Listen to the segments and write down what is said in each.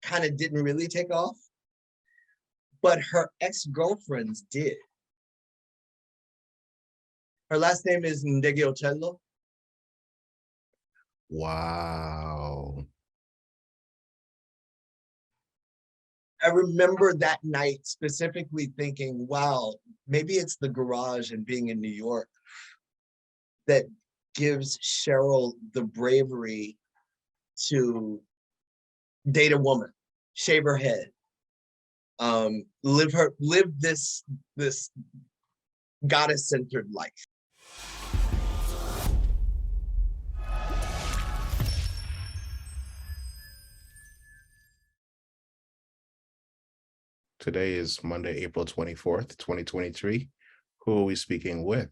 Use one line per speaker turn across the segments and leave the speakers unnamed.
kind of didn't really take off, but her ex-girlfriends did. Her last name is Ndegeocello.
Wow.
I remember that night specifically thinking, wow, maybe it's the garage and being in New York that gives Cheryl the bravery to date a woman, shave her head, live this goddess-centered life.
Today is Monday, April 24th, 2023. Who are we speaking with?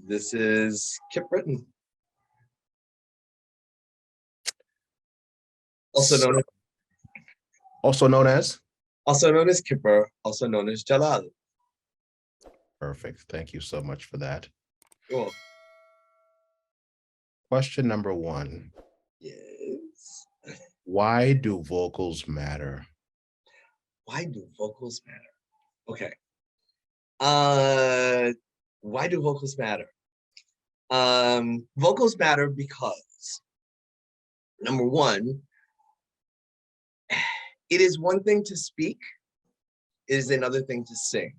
This is Kip Britton. Also known as Kipper, also known as Jalal.
Perfect. Thank you so much for that.
Cool.
Question number 1.
Yes.
Why do vocals matter?
Why do vocals matter? Okay. Why do vocals matter? Vocals matter because, number one, it is one thing to speak, it is another thing to sing.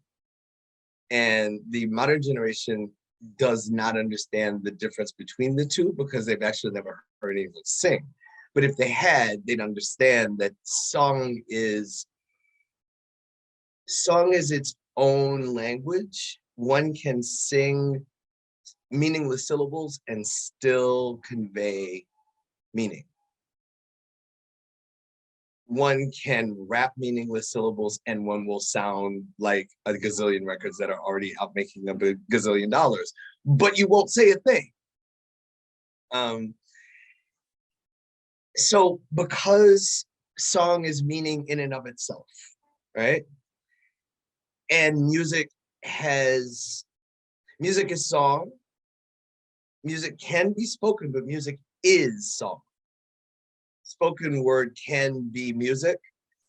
And the modern generation does not understand the difference between the two because they've actually never heard anyone sing. But if they had, they'd understand that song is its own language. One can sing meaningless syllables and still convey meaning. One can rap meaningless syllables and one will sound like a gazillion records that are already out making a gazillion dollars, but you won't say a thing. So because song is meaning in and of itself, right? And music is song. Music can be spoken, but music is song. Spoken word can be music,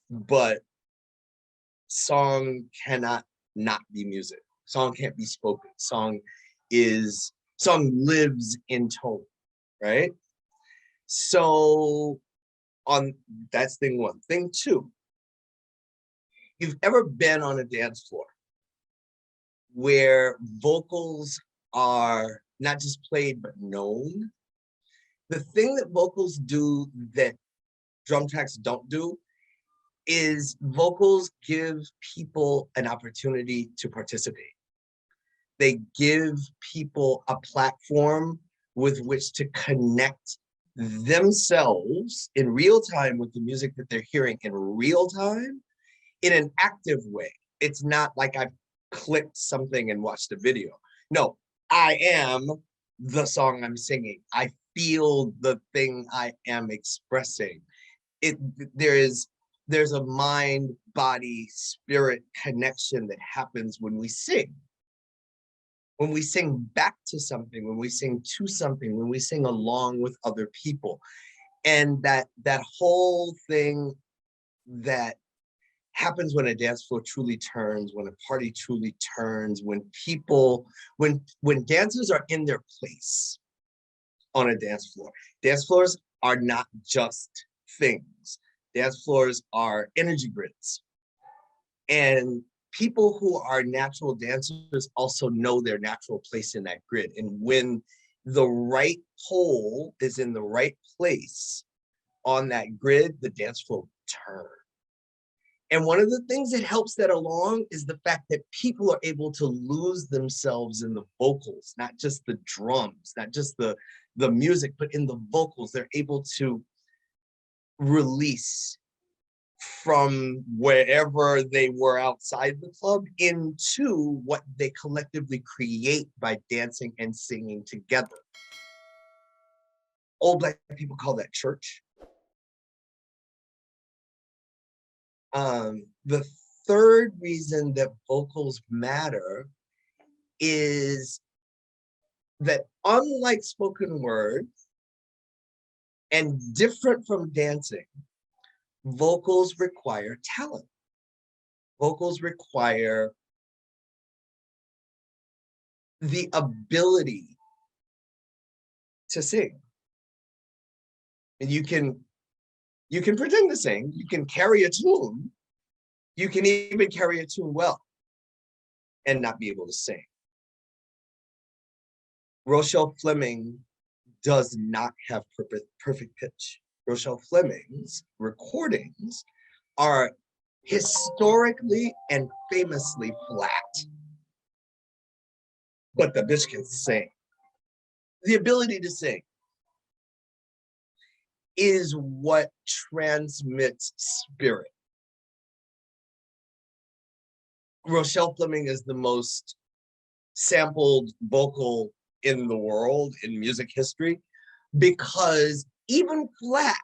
but song cannot not be music. Song can't be spoken. Song lives in tone, right? So that's thing one. Thing two, you've ever been on a dance floor where vocals are not just played, but known? The thing that vocals do that drum tracks don't do is vocals give people an opportunity to participate. They give people a platform with which to connect themselves in real time with the music that they're hearing in real time in an active way. It's not like I've clicked something and watched a video. No, I am the song I'm singing. I feel the thing I am expressing. There's a mind, body, spirit connection that happens when we sing. When we sing back to something, when we sing to something, when we sing along with other people. And that whole thing that happens when a dance floor truly turns, when a party truly turns, when dancers are in their place on a dance floor. Dance floors are not just things. Dance floors are energy grids. And people who are natural dancers also know their natural place in that grid. And when the right pole is in the right place on that grid, the dance floor turns. And one of the things that helps that along is the fact that people are able to lose themselves in the vocals, not just the drums, not just the music, but in the vocals. They're able to release from wherever they were outside the club into what they collectively create by dancing and singing together. Old Black people call that church. The third reason that vocals matter is that unlike spoken word and different from dancing, vocals require talent. Vocals require the ability to sing. And you can pretend to sing, you can carry a tune, you can even carry a tune well and not be able to sing. Rochelle Fleming does not have perfect pitch. Rochelle Fleming's recordings are historically and famously flat. But the bitch can sing. The ability to sing is what transmits spirit. Rochelle Fleming is the most sampled vocal in the world in music history, because even flat,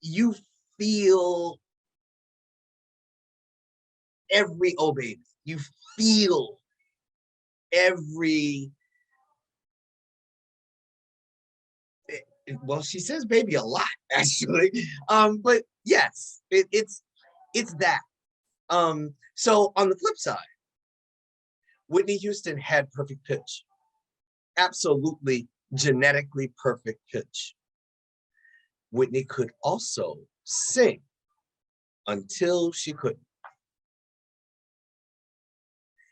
you feel every oh baby. You feel every, well, she says baby a lot, actually. But yes, it's that. So on the flip side, Whitney Houston had perfect pitch. Absolutely genetically perfect pitch. Whitney could also sing until she couldn't.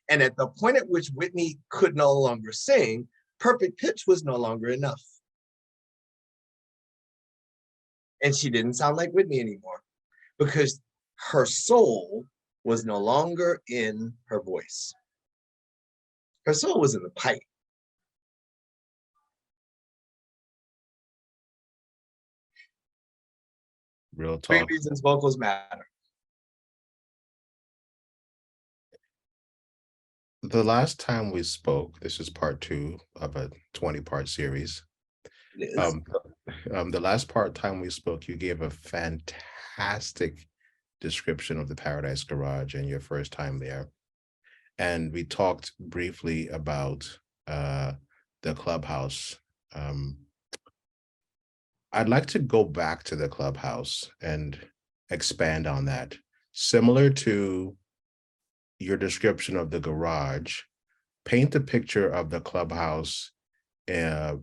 And at the point at which Whitney could no longer sing, perfect pitch was no longer enough. And she didn't sound like Whitney anymore because her soul was no longer in her voice. Her soul was in the pipe.
Real
Three
talk.
reasons vocals matter.
The last time we spoke, this is part 2 of a 20-part series.
It is.
The last time we spoke, you gave a fantastic description of the Paradise Garage and your first time there. And we talked briefly about the clubhouse. I'd like to go back to the clubhouse and expand on that. Similar to your description of the garage, paint a picture of the clubhouse in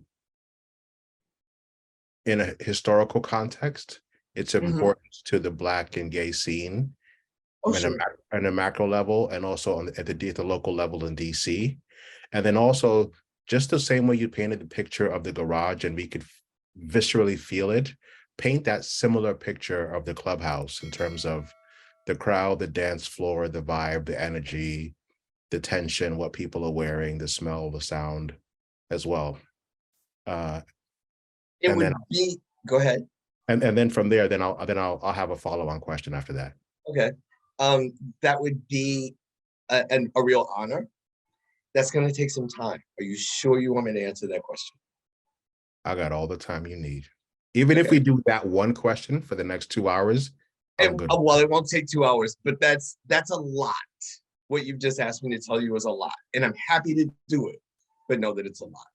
a historical context, its importance to the Black and gay scene on a macro level, and also at the local level in DC. And then also, just the same way you painted the picture of the garage and we could viscerally feel it, paint that similar picture of the clubhouse in terms of the crowd, the dance floor, the vibe, the energy, the tension, what people are wearing, the smell, the sound as well.
It would be, go ahead.
And then from there, I'll have a follow-on question after that.
Okay. That would be a real honor. That's going to take some time. Are you sure you want me to answer that question?
I got all the time you need. Even if we do that one question for the next 2 hours, I'm good.
Well, it won't take 2 hours, but that's a lot. What you've just asked me to tell you is a lot, and I'm happy to do it, but know that it's a lot.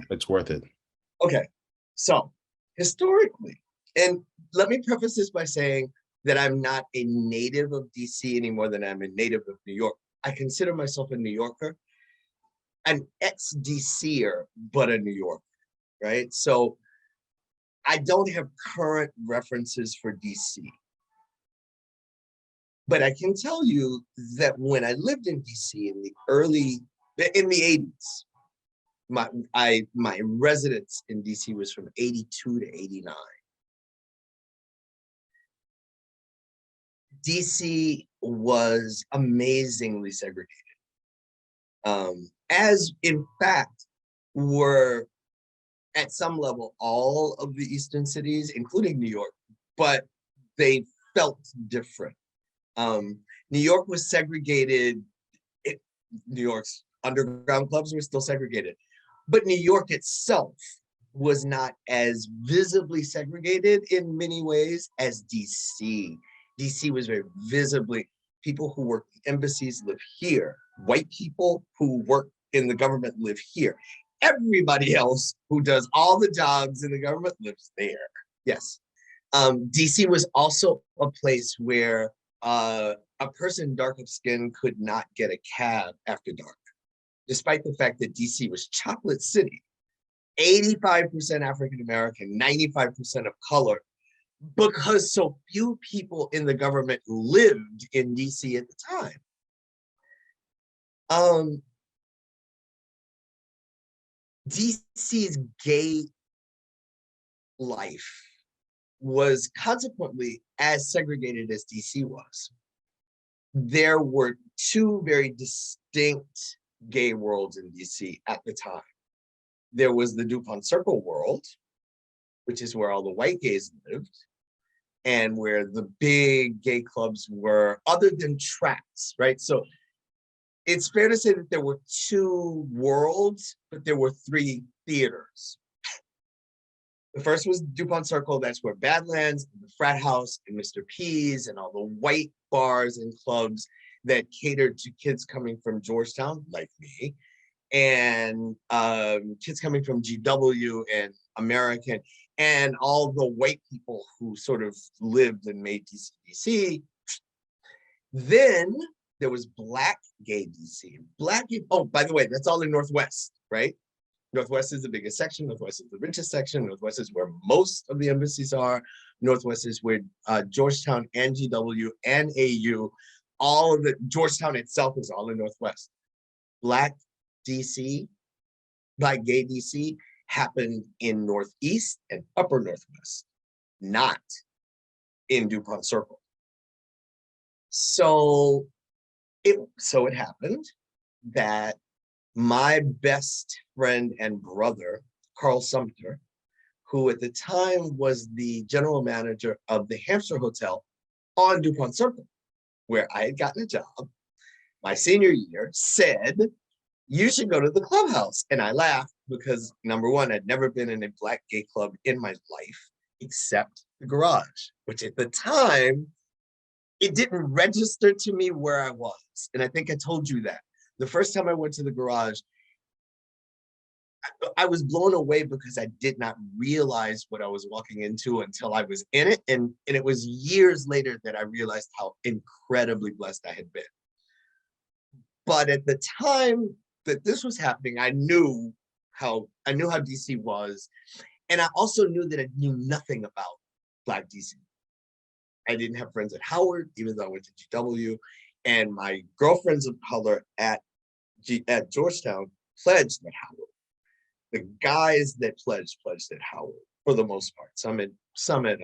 It's worth it.
Okay, so historically, and let me preface this by saying that I'm not a native of DC any more than I'm a native of New York. I consider myself a New Yorker, an ex-DCer, but a New Yorker, right? So I don't have current references for DC. But I can tell you that when I lived in DC in the 80s, my residence in DC was from 82 to 89. DC was amazingly segregated. As in fact were at some level all of the eastern cities, including New York, but they felt different. New York was segregated. New York's underground clubs were still segregated, but New York itself was not as visibly segregated in many ways as DC. DC was very visibly, people who work in embassies live here. White people who work in the government live here. Everybody else who does all the jobs in the government lives there. Yes. DC was also a place where a person dark of skin could not get a cab after dark, despite the fact that DC was chocolate city, 85% African American, 95% of color, because so few people in the government lived in DC at the time. DC's gay life was consequently as segregated as DC was. There were two very distinct gay worlds in DC at the time. There was the DuPont Circle world, which is where all the white gays lived, and where the big gay clubs were, other than tracks, right? So it's fair to say that there were two worlds, but there were three theaters. The first was DuPont Circle. That's where Badlands, and the Frat House, and Mr. P's, and all the white bars and clubs that catered to kids coming from Georgetown, like me, and kids coming from GW and American, and all the white people who sort of lived and made DC. Then there was Black gay DC. Oh, by the way, that's all in Northwest, right? Northwest is the biggest section. Northwest is the richest section. Northwest is where most of the embassies are. Northwest is where Georgetown and GW and AU, all of the, Georgetown itself is all in Northwest. Black DC, Black gay DC happened in Northeast and Upper Northwest, not in DuPont Circle. So it happened that my best friend and brother, Carl Sumter, who at the time was the general manager of the Hampshire Hotel on DuPont Circle, where I had gotten a job my senior year, said, you should go to the clubhouse. And I laughed because, number one, I'd never been in a Black gay club in my life, except the Garage, which at the time, it didn't register to me where I was. And I think I told you that. The first time I went to the Garage, I was blown away because I did not realize what I was walking into until I was in it. And it was years later that I realized how incredibly blessed I had been. But at the time that this was happening, I knew how DC was. And I also knew that I knew nothing about Black DC. I didn't have friends at Howard, even though I went to GW. And my girlfriends of color at Georgetown pledged at Howard. The guys that pledged at Howard for the most part. Some at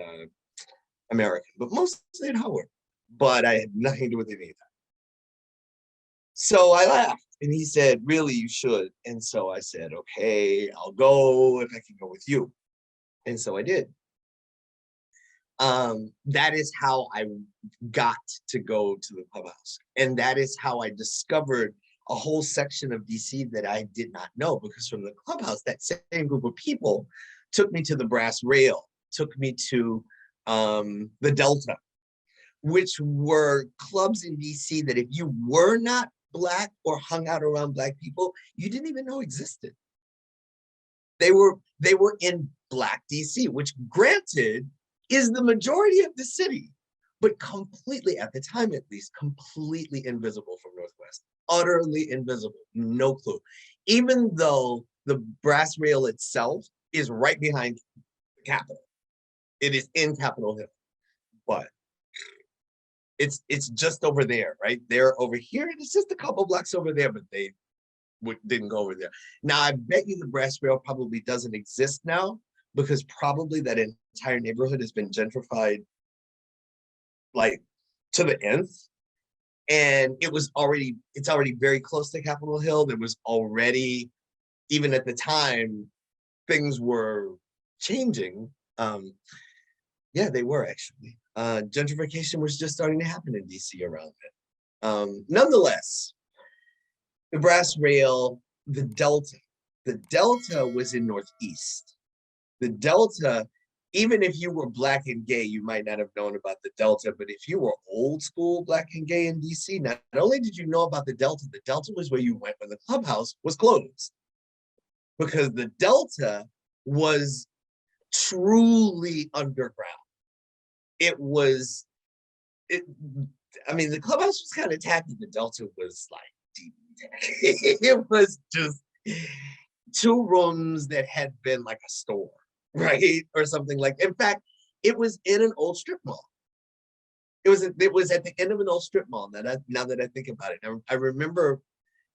American, but mostly at Howard. But I had nothing to do with any of that. So I laughed, and he said, "Really, you should." And so I said, "Okay, I'll go if I can go with you." And so I did. That is how I got to go to the clubhouse, and that is how I discovered a whole section of DC that I did not know, because from the clubhouse, that same group of people took me to the Brass Rail, took me to the Delta, which were clubs in DC that if you were not Black or hung out around Black people, you didn't even know existed. They were in Black DC, which granted is the majority of the city, but completely, at the time at least, completely invisible from Northwest. Utterly invisible, no clue. Even though the Brass Rail itself is right behind the Capitol. It is in Capitol Hill, but it's just over there, right? They're over here, and it's just a couple blocks over there, but they didn't go over there. Now, I bet you the Brass Rail probably doesn't exist now, because probably that entire neighborhood has been gentrified like to the nth. And it's already very close to Capitol Hill. There was already, even at the time, things were changing. Yeah, they were actually. Gentrification was just starting to happen in DC around it. Nonetheless, the Brass Rail, the Delta. The Delta was in Northeast. The Delta, even if you were Black and gay, you might not have known about the Delta, but if you were old school Black and gay in DC, not only did you know about the Delta was where you went when the clubhouse was closed. Because the Delta was truly underground. it was, it, I mean, the clubhouse was kind of tacky. The Delta was like deep tacky. It was just two rooms that had been like a store, right? Or something like, in fact, it was in an old strip mall. It was at the end of an old strip mall. Now that I think about it, I remember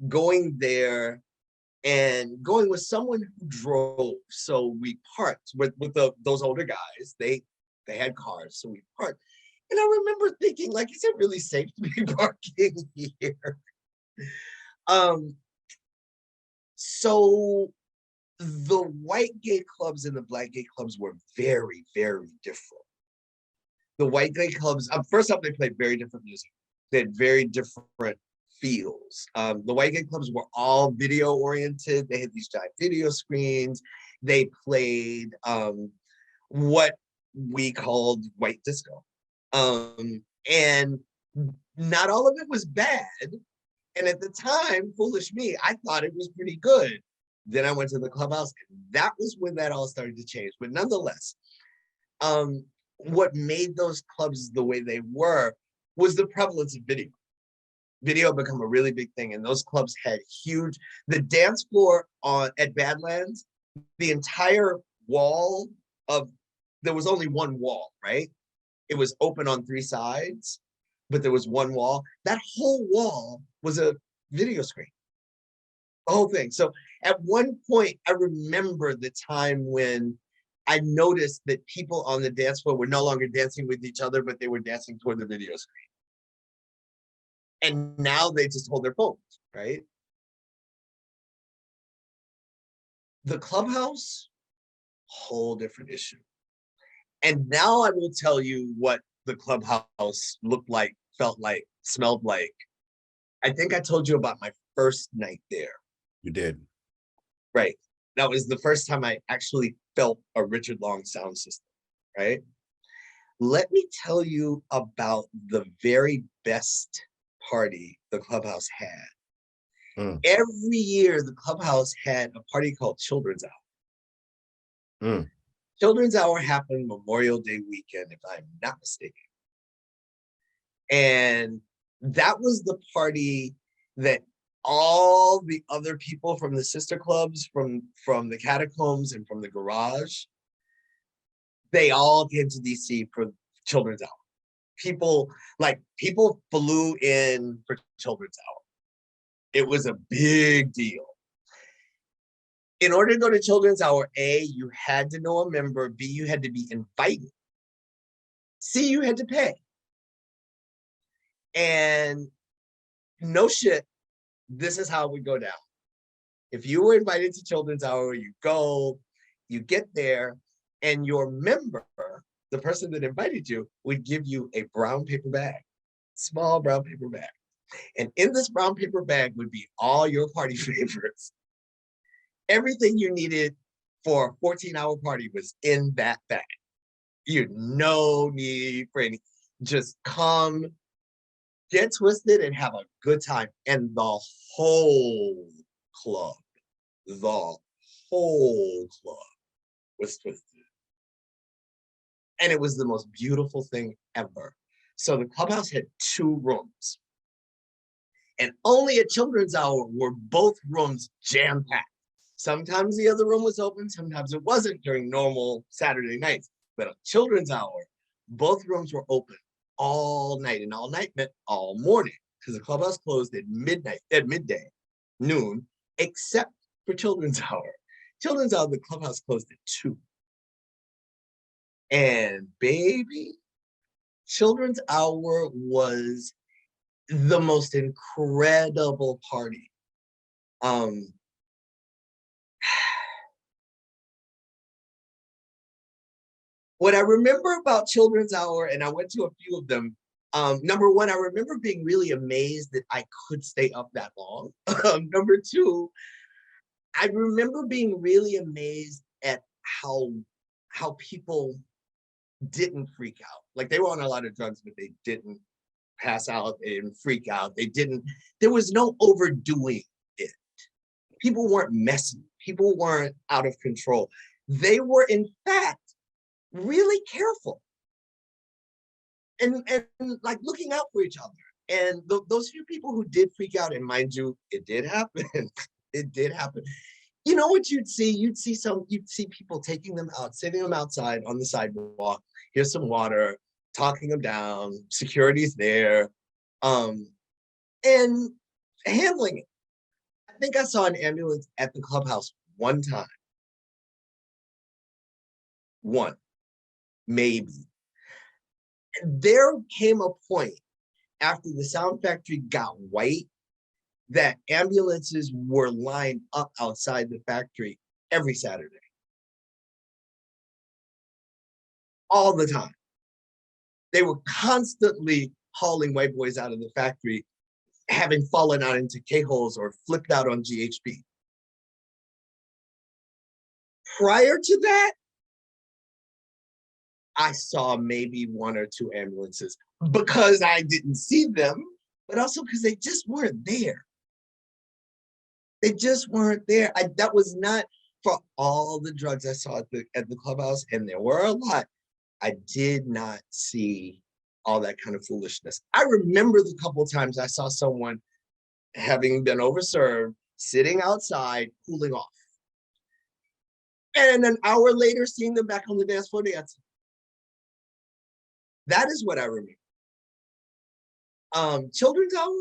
going there and going with someone who drove. So we parked with those older guys. They had cars, so we parked. And I remember thinking, like, is it really safe to be parking here? So the white gay clubs and the black gay clubs were very, very different. The white gay clubs, first off, they played very different music. They had very different feels. The white gay clubs were all video oriented. They had these giant video screens. They played what we called white disco. And not all of it was bad. And at the time, foolish me, I thought it was pretty good. Then I went to the clubhouse, and that was when that all started to change. But nonetheless, what made those clubs the way they were was the prevalence of video. Video become a really big thing, and those clubs had huge. The dance floor at Badlands, the entire wall of there was only one wall, right? It was open on three sides, but there was one wall. That whole wall was a video screen. The whole thing. So at one point, I remember the time when I noticed that people on the dance floor were no longer dancing with each other, but they were dancing toward the video screen. And now they just hold their phones, right? The clubhouse, whole different issue. And now I will tell you what the clubhouse looked like, felt like, smelled like. I think I told you about my first night there.
You did.
Right. That was the first time I actually felt a Richard Long sound system, right? Let me tell you about the very best party the clubhouse had. Every year, the clubhouse had a party called Children's Hour. Children's Hour happened Memorial Day weekend, if I'm not mistaken. And that was the party that all the other people from the sister clubs, from the Catacombs and from the Garage, they all came to DC for Children's Hour. People flew in for Children's Hour. It was a big deal. In order to go to Children's Hour, A, you had to know a member. B, you had to be invited. C, you had to pay. And no shit, this is how it would go down. If you were invited to Children's Hour, you go, you get there, and your member, the person that invited you, would give you a brown paper bag, small brown paper bag. And in this brown paper bag would be all your party favorites. Everything you needed for a 14-hour party was in that bag. You had no need for any, just come, get twisted, and have a good time. And the whole club was twisted. And it was the most beautiful thing ever. So the clubhouse had 2 rooms. And only at Children's Hour were both rooms jam-packed. Sometimes the other room was open, sometimes it wasn't during normal Saturday nights. But at Children's Hour, both rooms were open all night. And all night meant all morning, because the clubhouse closed at midday, noon, except for Children's Hour. Children's Hour, the clubhouse closed at 2. And baby, Children's Hour was the most incredible party. What I remember about Children's Hour, and I went to a few of them, number one, I remember being really amazed that I could stay up that long. Number two, I remember being really amazed at how people didn't freak out. Like, they were on a lot of drugs, but they didn't pass out, they didn't freak out, there was no overdoing it. People weren't messy, people weren't out of control. They were, in fact, really careful. and like looking out for each other. And those few people who did freak out, and mind you, it did happen. It did happen. You know what you'd see? You'd see people taking them out, sitting them outside on the sidewalk. Here's some water, talking them down. Security's there, and handling it. I think I saw an ambulance at the clubhouse one time. One, maybe. And there came a point after the sound factory got white that ambulances were lined up outside the factory every Saturday. All the time. They were constantly hauling white boys out of the factory, having fallen out into K-holes or flipped out on GHB. Prior to that, I saw maybe one or two ambulances because I didn't see them, but also because they just weren't there. They just weren't there. That was not for all the drugs I saw at the clubhouse, and there were a lot. I did not see all that kind of foolishness. I remember the couple of times I saw someone having been overserved, sitting outside, cooling off. And an hour later, seeing them back on the dance floor dancing. That is what I remember. Children's Hour,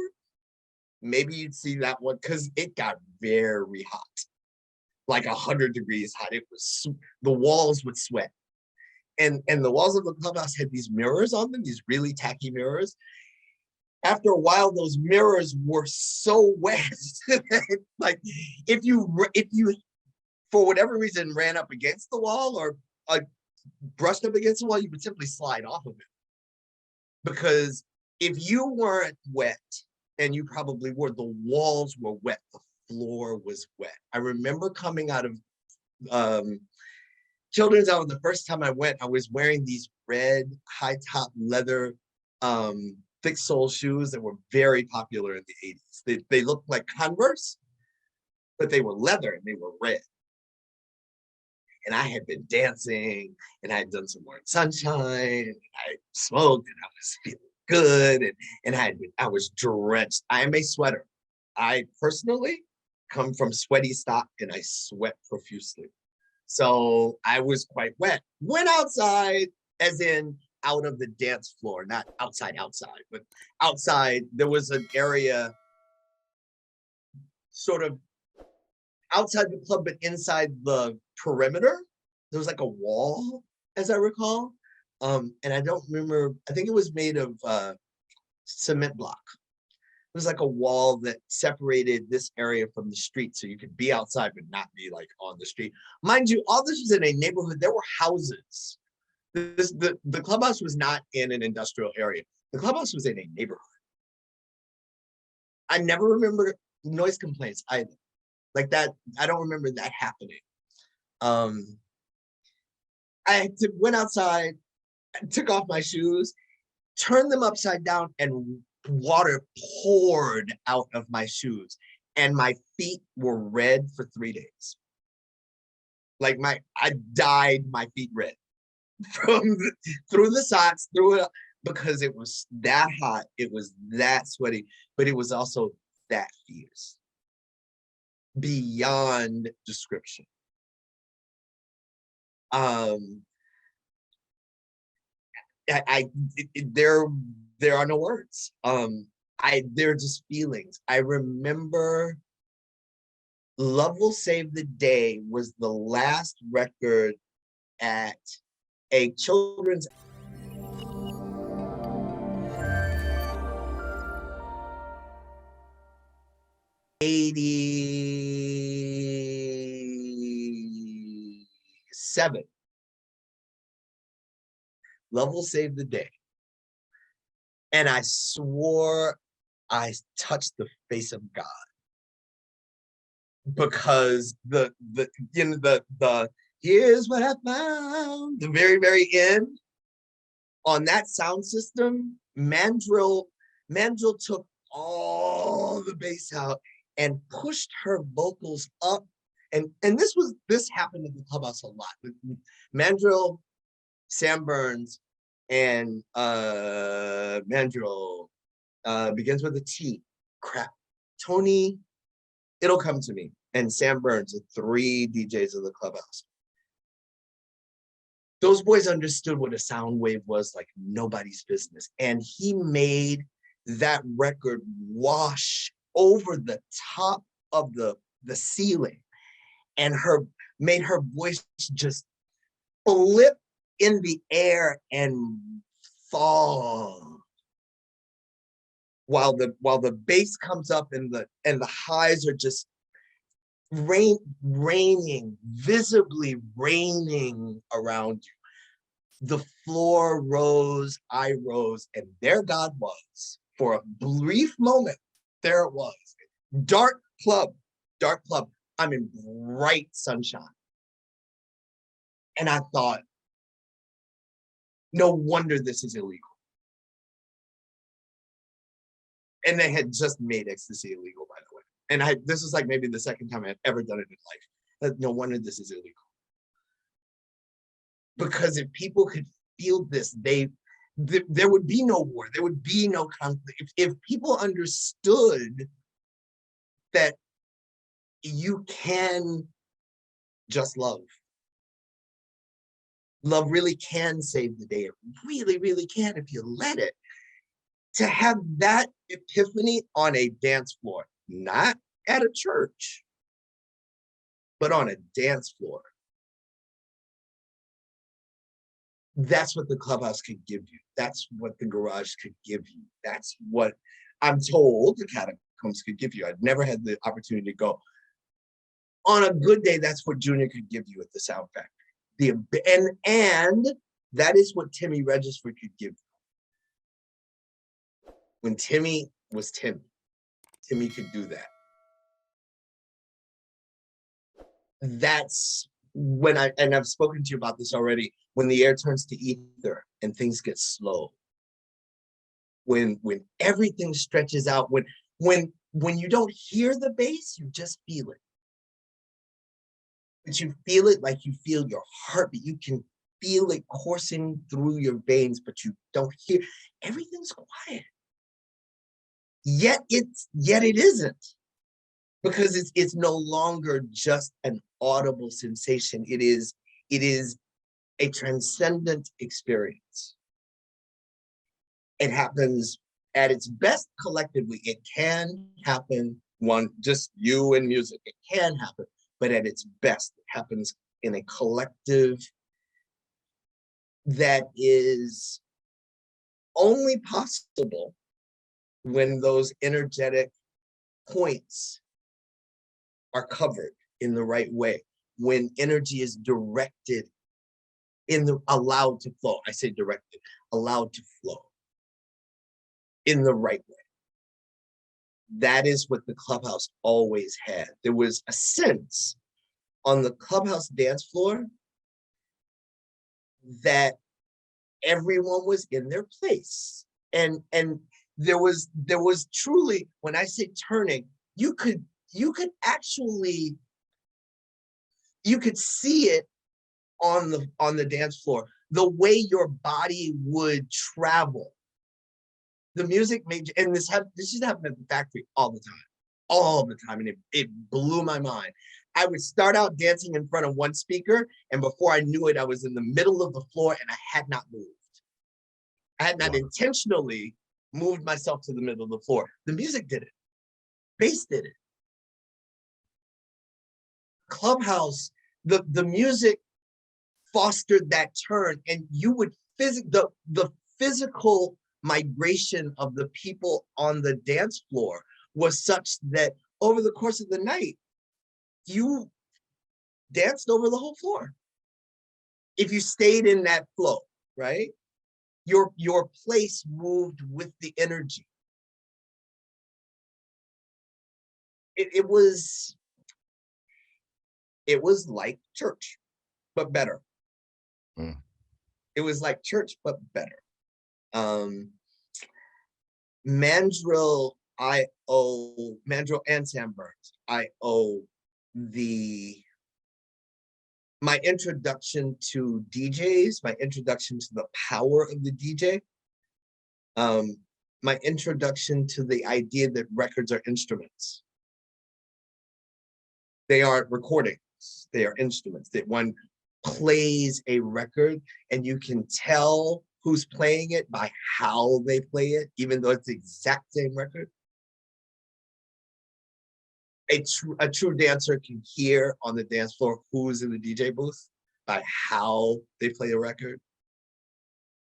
maybe you'd see that one because it got very hot, like 100 degrees hot. It was, the walls would sweat. And the walls of the clubhouse had these mirrors on them, these really tacky mirrors. After a while, those mirrors were so wet. Like if you, for whatever reason, ran up against the wall or brushed up against the wall, you would simply slide off of it. Because if you weren't wet, and you probably were, the walls were wet, the floor was wet. I remember coming out of Children's Hour, the first time I went, I was wearing these red high top leather thick sole shoes that were very popular in the 80s. They looked like Converse, but they were leather and they were red. And I had been dancing and I had done some Morning Sunshine, and I smoked and I was feeling good, and I was drenched. I am a sweater. I personally come from sweaty stock and I sweat profusely. So I was quite wet. Went outside, as in out of the dance floor, not outside, but outside. There was an area sort of outside the club, but inside the perimeter. There was like a wall, as I recall. And I don't remember, I think it was made of cement block. It was like a wall that separated this area from the street, so you could be outside but not be like on the street. Mind you, all this was in a neighborhood. There were houses. The clubhouse was not in an industrial area. The clubhouse was in a neighborhood. I never remember noise complaints either. Like that, I don't remember that happening. I went outside, took off my shoes, turned them upside down, and water poured out of my shoes. And my feet were red for 3 days. Like I dyed my feet red through the socks, through it, because it was that hot, it was that sweaty, but it was also that fierce. Beyond description. There are no words. They're just feelings. I remember Love Will Save the Day was the last record at a children's '87. Love Will Save the Day. And I swore I touched the face of God. Because the here's what I found, the very, very end, on that sound system, Mandrill took all the bass out and pushed her vocals up. And this happened in the clubhouse a lot. Mandrill, Sam Burns, and Mandrill begins with a T. Crap. Tony, it'll come to me. And Sam Burns, the 3 DJs of the Clubhouse. Those boys understood what a sound wave was like nobody's business. And he made that record wash over the top of the ceiling, and made her voice just flip in the air and fall while the bass comes up and the highs are just raining, visibly raining around you. The floor rose, I rose, and there God was. For a brief moment, there it was. Dark club. I'm in bright sunshine. And I thought, no wonder this is illegal. And they had just made ecstasy illegal, by the way. And this is like maybe the second time I've ever done it in life. No wonder this is illegal. Because if people could feel this, there would be no war. There would be no conflict. If people understood that you can just love. Love really can save the day. It really, really can if you let it. To have that epiphany on a dance floor, not at a church, but on a dance floor. That's what the Clubhouse could give you. That's what the garage could give you. That's what I'm told the Catacombs could give you. I'd never had the opportunity to go. On a good day, that's what Junior could give you at the Sound Factory. And that is what Timmy Regisford could give you. When Timmy was Timmy, Timmy could do that. That's when I've spoken to you about this already, when the air turns to ether and things get slow. When everything stretches out, when you don't hear the bass, you just feel it. But you feel it like you feel your heartbeat. You can feel it coursing through your veins, but you don't hear. Everything's quiet. Yet it isn't. Because it's no longer just an audible sensation. It is a transcendent experience. It happens at its best collectively. It can happen just you and music. It can happen, but at its best, it happens in a collective that is only possible when those energetic points are covered in the right way, when energy is directed allowed to flow. I say directed, allowed to flow in the right way. That is what the Clubhouse always had. There was a sense on the Clubhouse dance floor that everyone was in their place. And there was truly, when I say turning, you could actually, you could see it on the dance floor, the way your body would travel. The music made, and this used to happen at the factory all the time, and it blew my mind. I would start out dancing in front of one speaker, and before I knew it, I was in the middle of the floor, and I had not moved. I had not intentionally moved myself to the middle of the floor. The music did it. Bass did it. Clubhouse, the music fostered that turn, and you would the physical migration of the people on the dance floor was such that over the course of the night, you danced over the whole floor. If you stayed in that flow, right? Your place moved with the energy. It was like church, but better. It was like church, but better. Mandrill and Sam Burns, I owe the my introduction to DJs, my introduction to the power of the DJ, my introduction to the idea that records are instruments. They aren't recordings, they are instruments. That one plays a record and you can tell who's playing it by how they play it, even though it's the exact same record. A true dancer can hear on the dance floor who's in the DJ booth by how they play a record.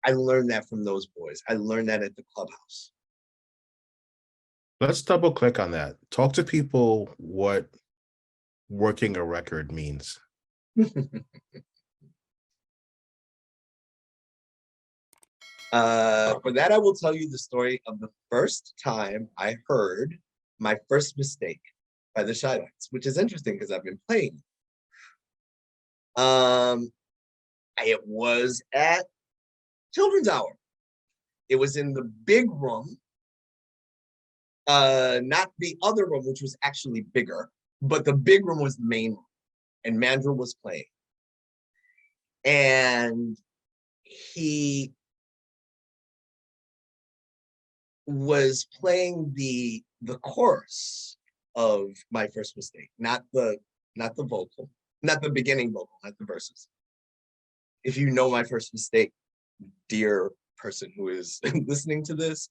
I learned that from those boys. I learned that at the clubhouse.
Let's double click on that. Talk to people what working a record means.
For that, I will tell you the story of the first time I heard my first mistake by the Shy Lights, which is interesting because I've been playing. It was at Children's Hour. It was in the big room, not the other room, which was actually bigger, but the big room was the main room, and Mandrill was playing. And he was playing the chorus of My First Mistake, not the vocal, not the beginning vocal, not the verses. If you know My First Mistake, dear person who is listening to this,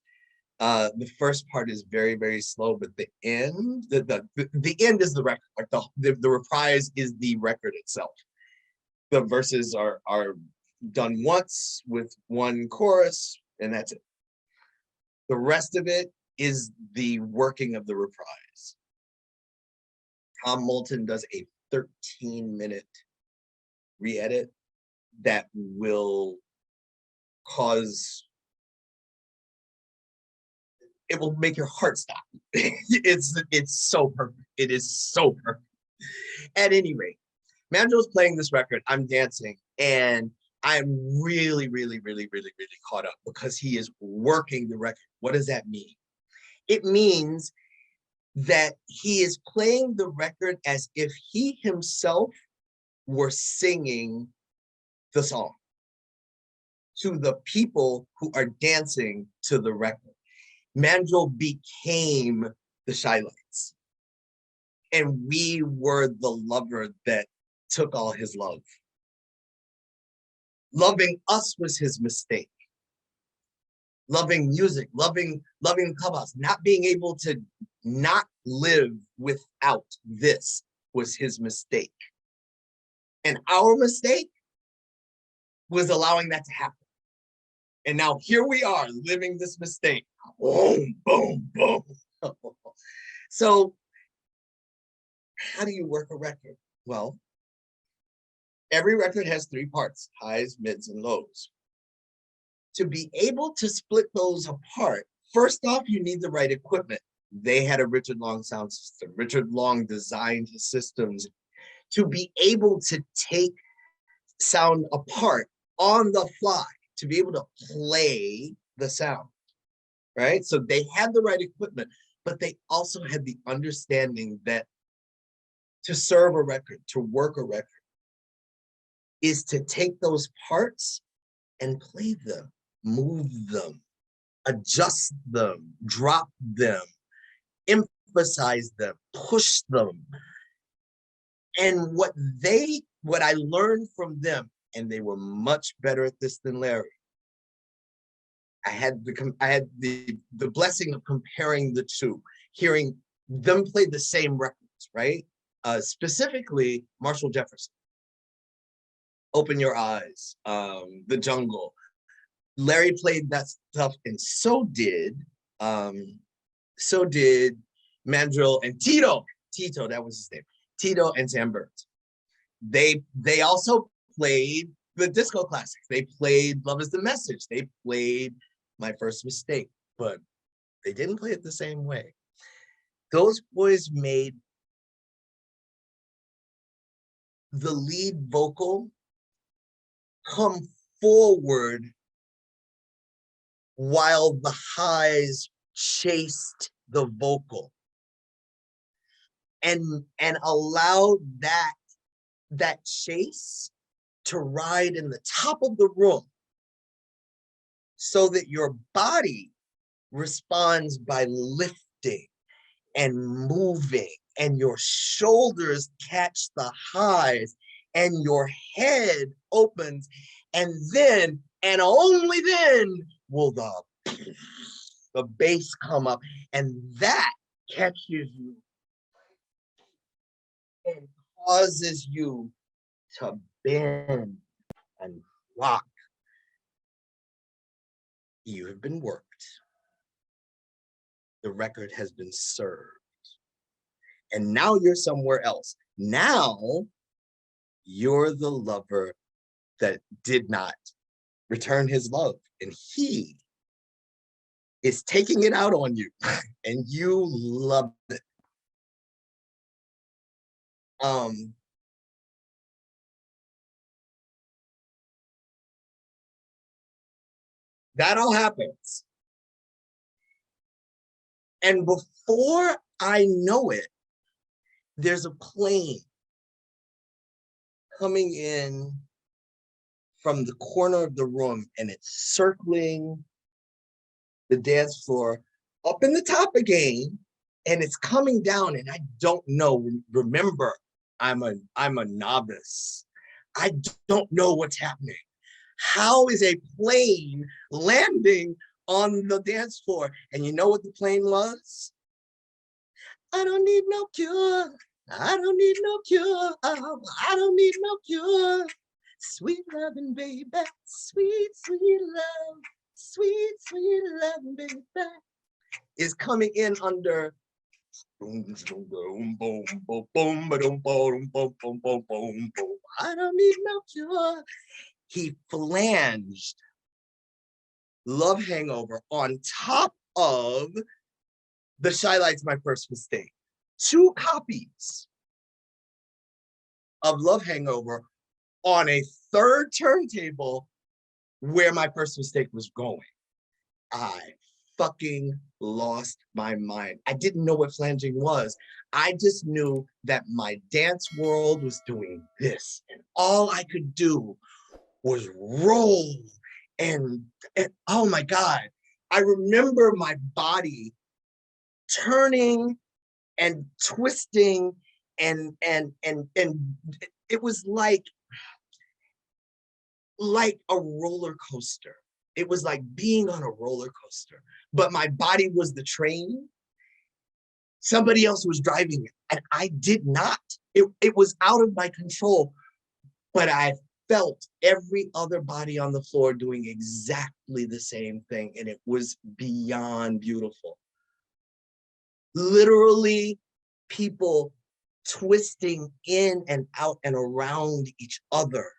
the first part is very, very slow, but the end, the end is the record. Like the reprise is the record itself. The verses are done once with one chorus, and that's it. The rest of it is the working of the reprise. Tom Moulton does a 13-minute re-edit that will cause, it will make your heart stop. It's so perfect. It is so perfect. At any rate, Mandrill's playing this record, I'm dancing, and I'm really, really, really, really, really caught up because he is working the record. What does that mean? It means that he is playing the record as if he himself were singing the song to the people who are dancing to the record. Mandrill became the Shy Lights, and we were the lover that took all his love. Loving us was his mistake. Loving music, loving clubhouse, not being able to not live without this was his mistake. And our mistake was allowing that to happen. And now here we are living this mistake. Boom, boom, boom. So how do you work a record? Well, every record has 3 parts, highs, mids, and lows. To be able to split those apart, first off, you need the right equipment. They had a Richard Long sound system. Richard Long designed his systems to be able to take sound apart on the fly, to be able to play the sound, right? So they had the right equipment, but they also had the understanding that to serve a record, to work a record, is to take those parts and play them, move them, adjust them, drop them, emphasize them, push them. And what I learned from them, and they were much better at this than Larry. I had the blessing of comparing the two, hearing them play the same records, right? Specifically, Marshall Jefferson, Open Your Eyes, The Jungle. Larry played that stuff, and so did Mandrill and Tito. Tito, that was his name. Tito and Sam Burns. They also played the disco classics. They played Love Is the Message. They played My First Mistake, but they didn't play it the same way. Those boys made the lead vocal come forward while the highs chased the vocal, and allowed that that chase to ride in the top of the room so that your body responds by lifting and moving, and your shoulders catch the highs, and your head opens, and then, and only then, will the bass come up, and that catches you and causes you to bend and rock. You have been worked. The record has been served. And now you're somewhere else. Now you're the lover that did not return his love. And he is taking it out on you. And you love it. That all happens. And before I know it, there's a plane coming in from the corner of the room, and it's circling the dance floor up in the top again, and it's coming down, and I don't know. Remember, I'm a novice. I don't know what's happening. How is a plane landing on the dance floor? And you know what the plane was? I don't need no cure. I don't need no cure. Oh, I don't need no cure. Sweet loving, baby. Sweet, sweet love. Sweet, sweet loving, baby. Is coming in under. I don't need no cure. He flanged Love Hangover on top of the Shy Lights My First Mistake. 2 copies of Love Hangover on a 3rd turntable where My First Mistake was going. I fucking lost my mind. I didn't know what flanging was. I just knew that my dance world was doing this, and all I could do was roll and oh my God. I remember my body turning and twisting, and it was like a roller coaster. It was like being on a roller coaster, but my body was the train. Somebody else was driving it, and I did not. It was out of my control, but I felt every other body on the floor doing exactly the same thing, and it was beyond beautiful. Literally, people twisting in and out and around each other,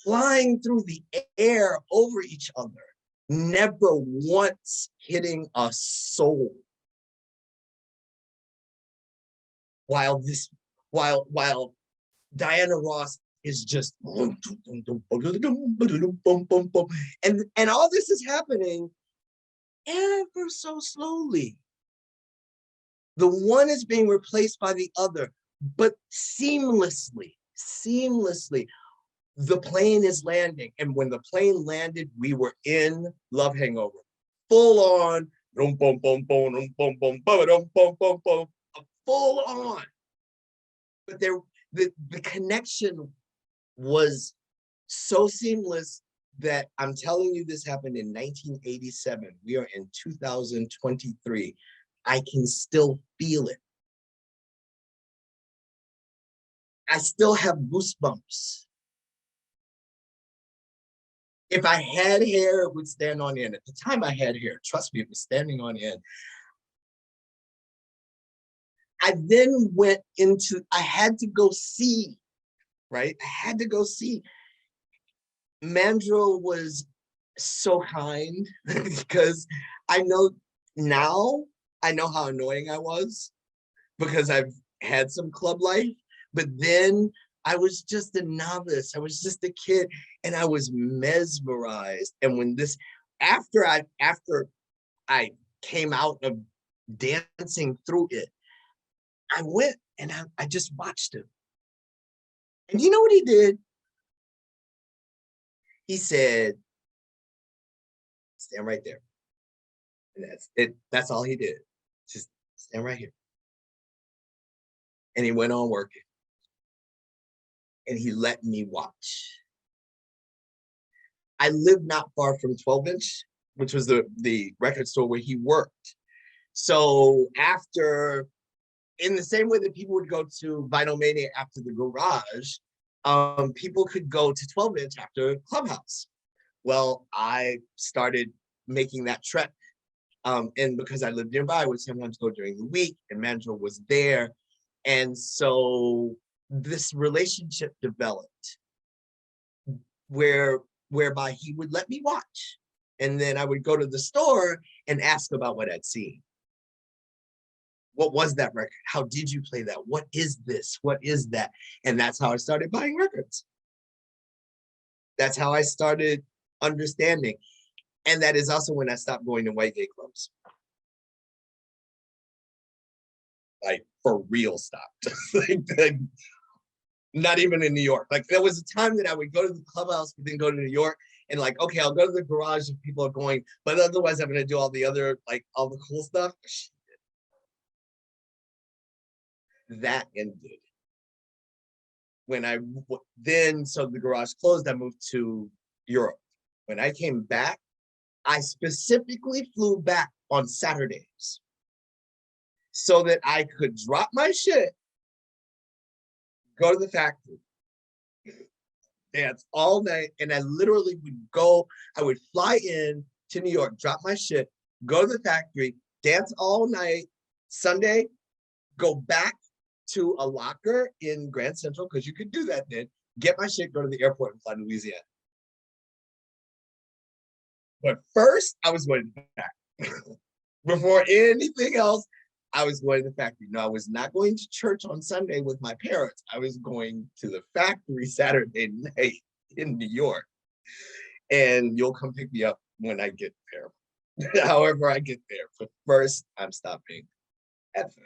flying through the air over each other, never once hitting a soul. While Diana Ross is just, and all this is happening ever so slowly. The one is being replaced by the other, but seamlessly. The plane is landing, and when the plane landed, we were in Love Hangover, full on, full on. But the connection was so seamless that I'm telling you, this happened in 1987. We are in 2023. I can still feel it. I still have goosebumps. If I had hair, it would stand on end. At the time I had hair, trust me, it was standing on end. I then went into, I had to go see, right? I had to go see. Mandrill was so kind because I know now, I know how annoying I was because I've had some club life, but then I was just a novice. I was just a kid, and I was mesmerized. And when this, after I came out of dancing through it, I went and I just watched him. And you know what he did? He said, stand right there. And that's it. That's all he did. Just stand right here. And he went on working. And he let me watch. I lived not far from 12-inch, which was the record store where he worked. So after, in the same way that people would go to Vinyl Mania after the garage, people could go to 12-inch after Clubhouse. Well, I started making that trek. And because I lived nearby, I would sometimes go during the week, and Mandrill was there. And so this relationship developed whereby he would let me watch. And then I would go to the store and ask about what I'd seen. What was that record? How did you play that? What is this? What is that? And that's how I started buying records. That's how I started understanding. And that is also when I stopped going to white gay clubs. Like, for real stopped. like, not even in New York. Like, there was a time that I would go to the clubhouse, but then go to New York, and like, okay, I'll go to the garage if people are going, but otherwise I'm gonna do all the other, like, all the cool stuff. That ended. When so the garage closed, I moved to Europe. When I came back, I specifically flew back on Saturdays so that I could drop my shit, go to the factory, dance all night, and I literally would go, I would fly in to New York, drop my shit, go to the factory, dance all night, Sunday, go back to a locker in Grand Central, because you could do that then, get my shit, go to the airport, and fly to Louisiana. But first, I was going to the factory. Before anything else, I was going to the factory. No, I was not going to church on Sunday with my parents. I was going to the factory Saturday night in New York. And you'll come pick me up when I get there. However I get there. But first, I'm stopping at the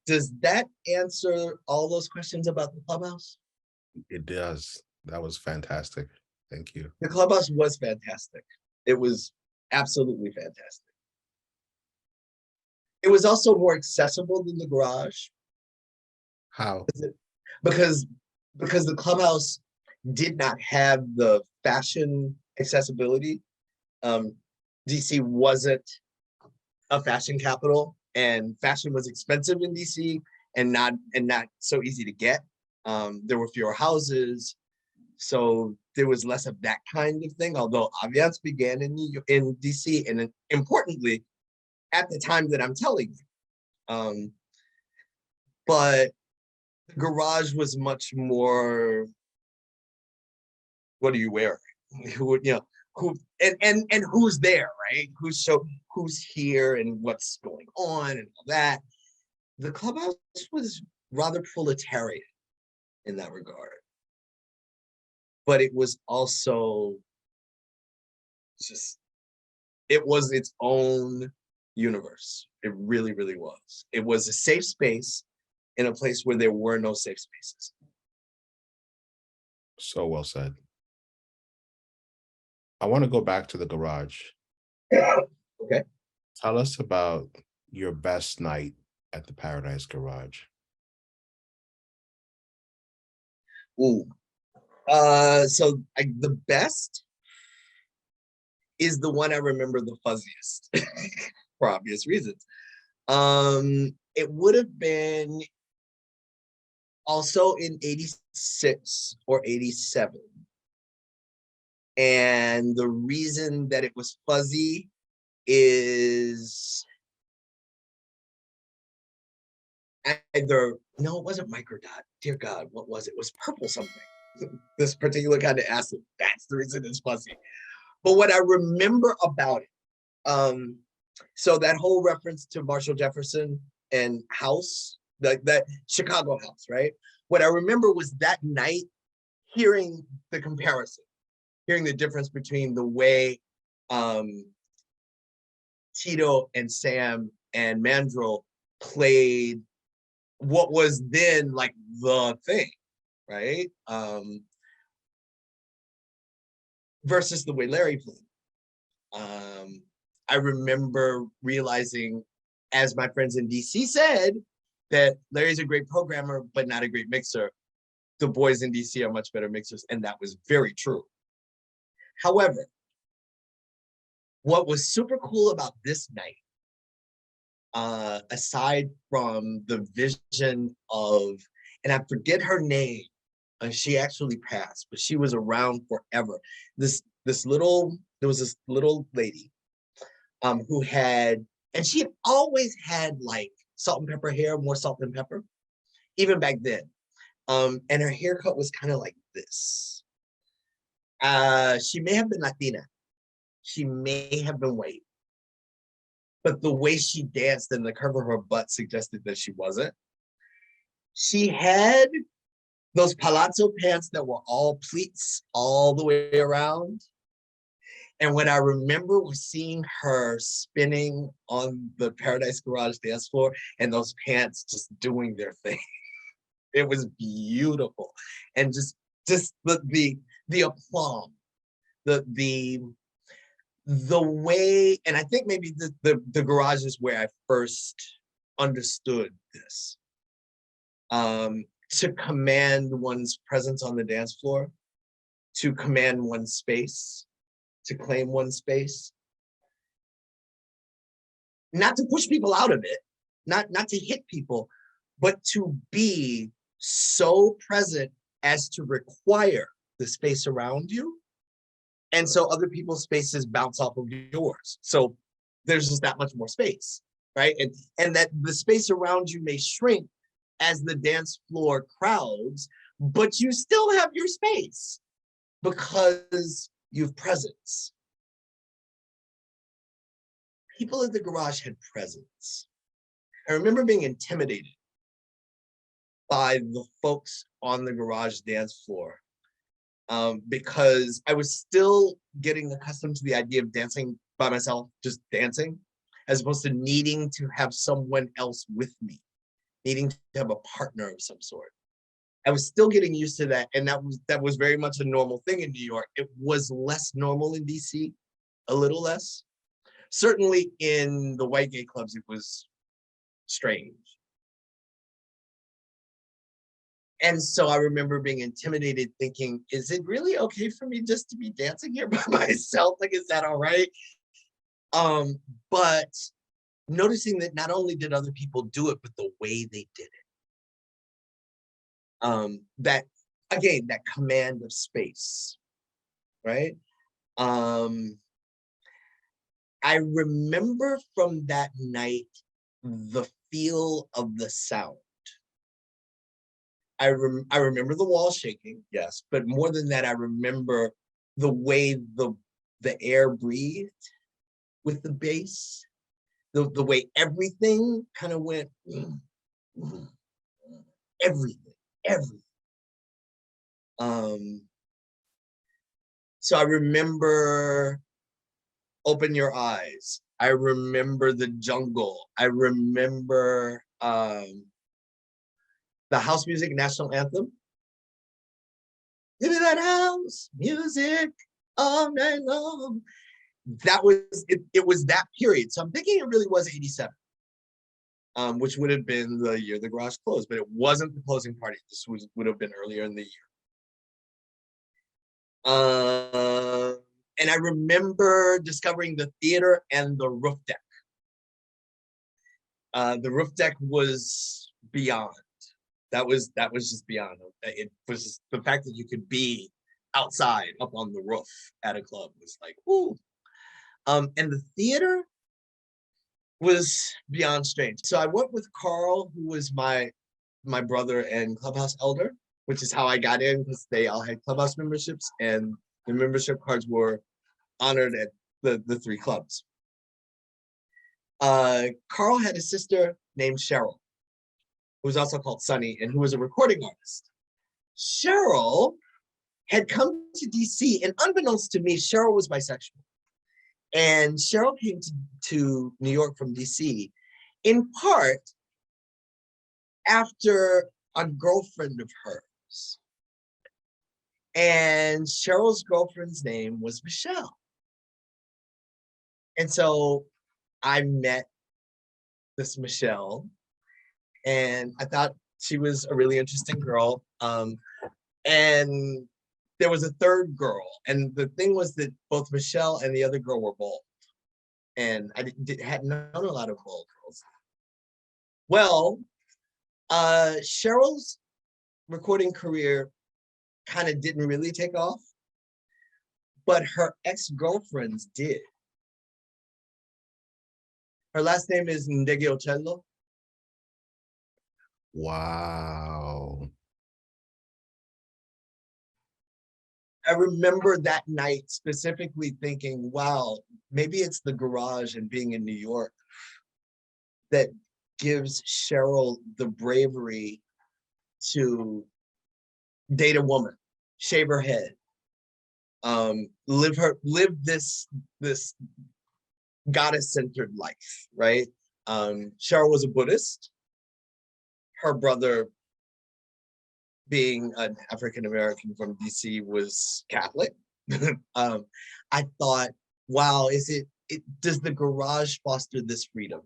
does that answer all those questions about the clubhouse?
It does. That was fantastic. Thank you.
The clubhouse was fantastic. It was absolutely fantastic. It was also more accessible than the garage.
How?
Because the clubhouse did not have the fashion accessibility. DC wasn't a fashion capital, and fashion was expensive in DC and not so easy to get. There were fewer houses, so there was less of that kind of thing. Although Aviance began in DC, and importantly, at the time that I'm telling you, but the garage was much more. What are you wearing? Who and who's there, right? Who's here and what's going on and all that. The clubhouse was rather proletarian in that regard, but it was also it was its own universe. It really, really was. It was a safe space in a place where there were no safe spaces.
So well said. I want to go back to the garage.
Okay.
Tell us about your best night at the Paradise Garage.
Ooh. So the best is the one I remember the fuzziest for obvious reasons. It would have been also in 86 or 87. And the reason that it was fuzzy is no, it wasn't microdot. Dear God, what was it? It was purple something. This particular kind of acid. That's the reason it's fuzzy. But what I remember about it, so that whole reference to Marshall Jefferson and House, that Chicago House, right? What I remember was that night hearing the comparison, hearing the difference between the way Tito and Sam and Mandrill played what was then like the thing, right? Versus the way Larry played. I remember realizing, as my friends in DC said, that Larry's a great programmer, but not a great mixer. The boys in DC are much better mixers, and that was very true. However, what was super cool about this night, aside from the vision of, and I forget her name, she actually passed, but she was around forever. There was this little lady who had, and she had always had like salt and pepper hair, more salt than pepper, even back then. And her haircut was kind of like this. She may have been Latina. She may have been white. But the way she danced and the curve of her butt suggested that she wasn't. She had those palazzo pants that were all pleats all the way around. And what I remember was seeing her spinning on the Paradise Garage dance floor and those pants just doing their thing. It was beautiful. And just the aplomb, the way, and I think maybe the garage is where I first understood this. To command one's presence on the dance floor, to command one's space, to claim one's space, not to push people out of it, not to hit people, but to be so present as to require the space around you. And so other people's spaces bounce off of yours. So there's just that much more space, right? And that the space around you may shrink as the dance floor crowds, but you still have your space because you've presence. People at the garage had presence. I remember being intimidated by the folks on the garage dance floor because I was still getting accustomed to the idea of dancing by myself, just dancing, as opposed to needing to have someone else with me, needing to have a partner of some sort. I was still getting used to that, and that was very much a normal thing in New York. It was less normal in DC, a little less. Certainly in the white gay clubs, it was strange. And so I remember being intimidated, thinking, is it really okay for me just to be dancing here by myself? Like, is that all right? But noticing that not only did other people do it, but the way they did it. That, again, that command of space, right? I remember from that night, the feel of the sound. I remember the wall shaking, yes, but more than that, I remember the way the air breathed with the bass, the way everything kind of went, everything. So I remember Open Your Eyes. I remember The Jungle. I remember the house music national anthem. Give me that house music all night long. That was, it was that period. So I'm thinking it really was 87, which would have been the year the garage closed, but it wasn't the closing party. This would have been earlier in the year. And I remember discovering the theater and the roof deck. The roof deck was beyond. That was just beyond. It was just the fact that you could be outside up on the roof at a club was like, whoo. And the theater was beyond strange. So I went with Carl, who was my brother and clubhouse elder, which is how I got in, because they all had clubhouse memberships and the membership cards were honored at the three clubs. Carl had a sister named Cheryl, who was also called Sunny, and who was a recording artist. Cheryl had come to DC, and unbeknownst to me, Cheryl was bisexual. And Cheryl came to New York from DC, in part after a girlfriend of hers. And Cheryl's girlfriend's name was Michelle. And so I met this Michelle, and I thought she was a really interesting girl. And there was a third girl, and the thing was that both Michelle and the other girl were bald, and I had known a lot of bald girls. Well, Cheryl's recording career kind of didn't really take off, but her ex-girlfriends did. Her last name is Ndegiocello.
Wow.
I remember that night specifically thinking, wow, maybe it's the garage and being in New York that gives Cheryl the bravery to date a woman, shave her head, live this goddess-centered life, right? Cheryl was a Buddhist. Her brother, being an African-American from DC, was Catholic. I thought, wow, does the garage foster this freedom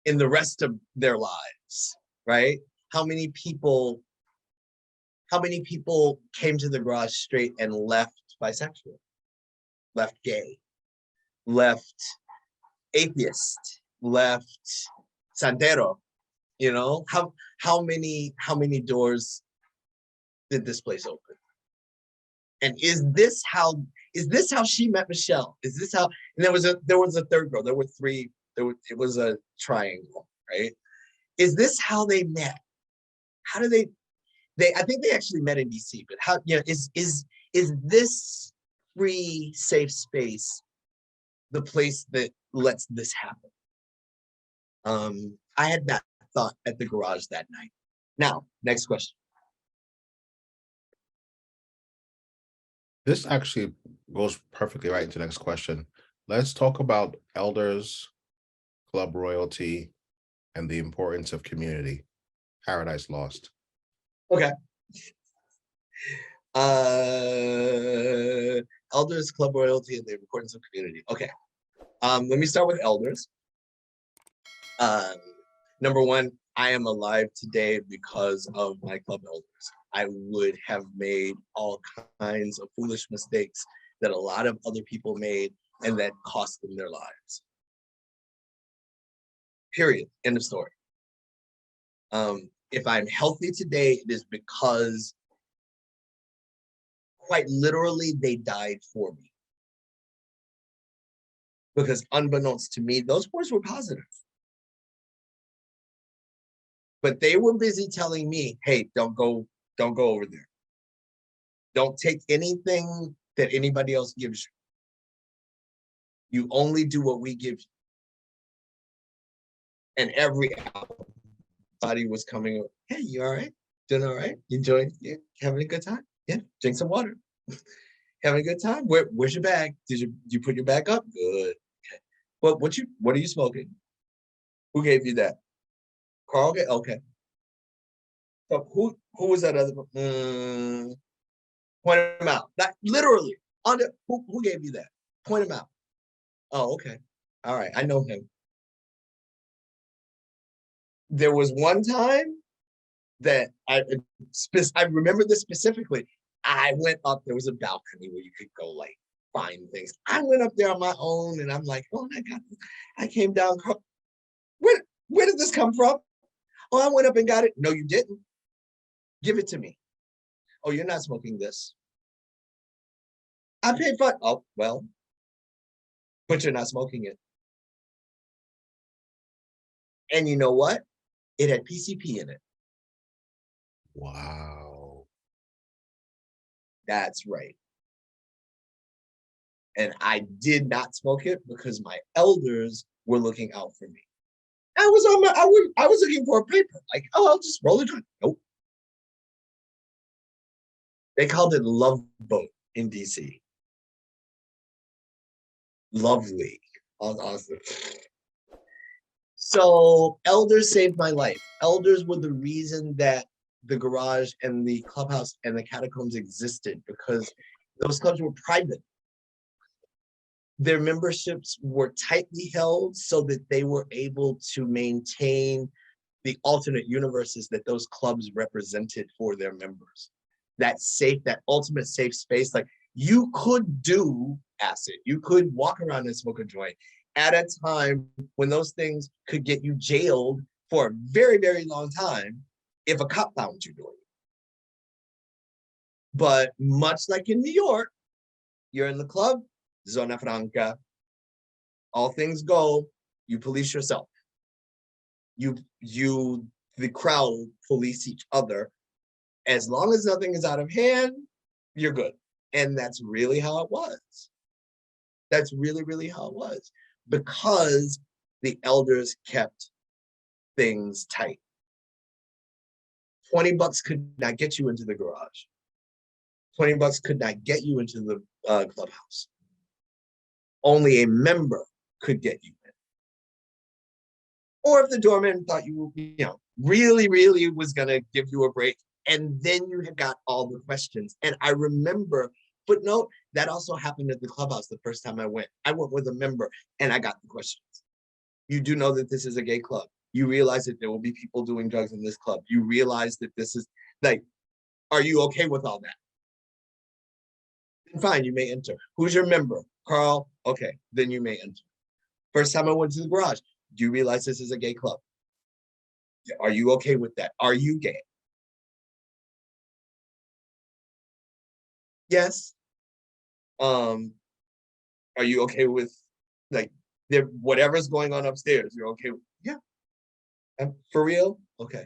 in the rest of their lives, right? How many people came to the garage straight and left bisexual, left gay, left atheist, left santero? You know, how many doors did this place open? And is this how she met Michelle? Is this how? And there was a third girl. There were three. It was a triangle, right? Is this how they met? How do they? I think they actually met in DC. But how? You know, is this free, safe space the place that lets this happen? I had that thought at the garage that night. Now, next question.
This actually goes perfectly right into the next question. Let's talk about elders, club royalty, and the importance of community. Paradise Lost.
Okay. Elders, club royalty, and the importance of community. Okay. Let me start with elders. Number one, I am alive today because of my club elders. I would have made all kinds of foolish mistakes that a lot of other people made and that cost them their lives. Period. End of story. If I'm healthy today, it is because quite literally they died for me. Because unbeknownst to me, those boys were positive. But they were busy telling me, hey, don't go over there. Don't take anything that anybody else gives you. You only do what we give you. And everybody was coming, hey, you all right? Doing all right? You enjoying? Yeah, having a good time? Yeah, drink some water. Having a good time? Where's your bag? Did you put your bag up? Good. Okay. Well, what are you smoking? Who gave you that? Carl? Okay. So who was that other? Point him out. That literally who gave you that? Point him out. Oh, okay. All right. I know him. There was one time that I remember this specifically. I went up, there was a balcony where you could go like find things. I went up there on my own and I'm like, oh, I got this. I came down. Where did this come from? Oh, I went up and got it. No, you didn't. Give it to me. Oh, you're not smoking this. I paid for it. Oh, well, but you're not smoking it. And you know what? It had PCP in it.
Wow.
That's right. And I did not smoke it because my elders were looking out for me. I was looking for a paper. Like, oh, I'll just roll it on. Nope. They called it Love Boat in DC. Lovely. Awesome. So elders saved my life. Elders were the reason that the garage and the clubhouse and the catacombs existed, because those clubs were private. Their memberships were tightly held so that they were able to maintain the alternate universes that those clubs represented for their members. That safe, that ultimate safe space. Like, you could do acid, you could walk around and smoke a joint at a time when those things could get you jailed for a very, very long time if a cop found you doing it. But much like in New York, you're in the club, zona franca, all things go, you police yourself. The crowd police each other. As long as nothing is out of hand, you're good. And that's really how it was. That's really, really how it was. Because the elders kept things tight. $20 could not get you into the garage. $20 could not get you into the clubhouse. Only a member could get you in. Or if the doorman thought you really, really was gonna give you a break, and then you had got all the questions. And I remember, footnote, that also happened at the clubhouse the first time I went. I went with a member and I got the questions. You do know that this is a gay club. You realize that there will be people doing drugs in this club. You realize that this is, like, are you okay with all that? Fine, you may enter. Who's your member? Carl? Okay, then you may enter. First time I went to the garage, do you realize this is a gay club? Are you okay with that? Are you gay? Yes. Are you okay with, like, whatever's going on upstairs? You're okay with? Yeah. For real? Okay.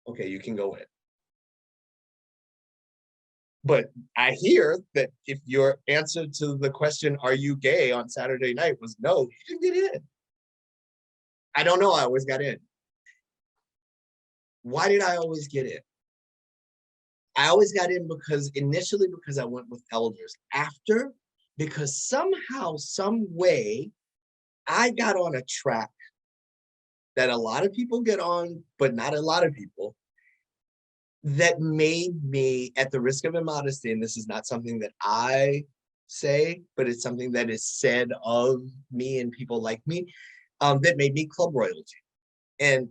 Okay, you can go in. But I hear that if your answer to the question, are you gay, on Saturday night was no, you didn't get in. I don't know, I always got in. Why did I always get in? I always got in initially because I went with elders. After, because somehow, some way, I got on a track that a lot of people get on, but not a lot of people, that made me, at the risk of immodesty, and this is not something that I say, but it's something that is said of me and people like me, that made me club royalty. And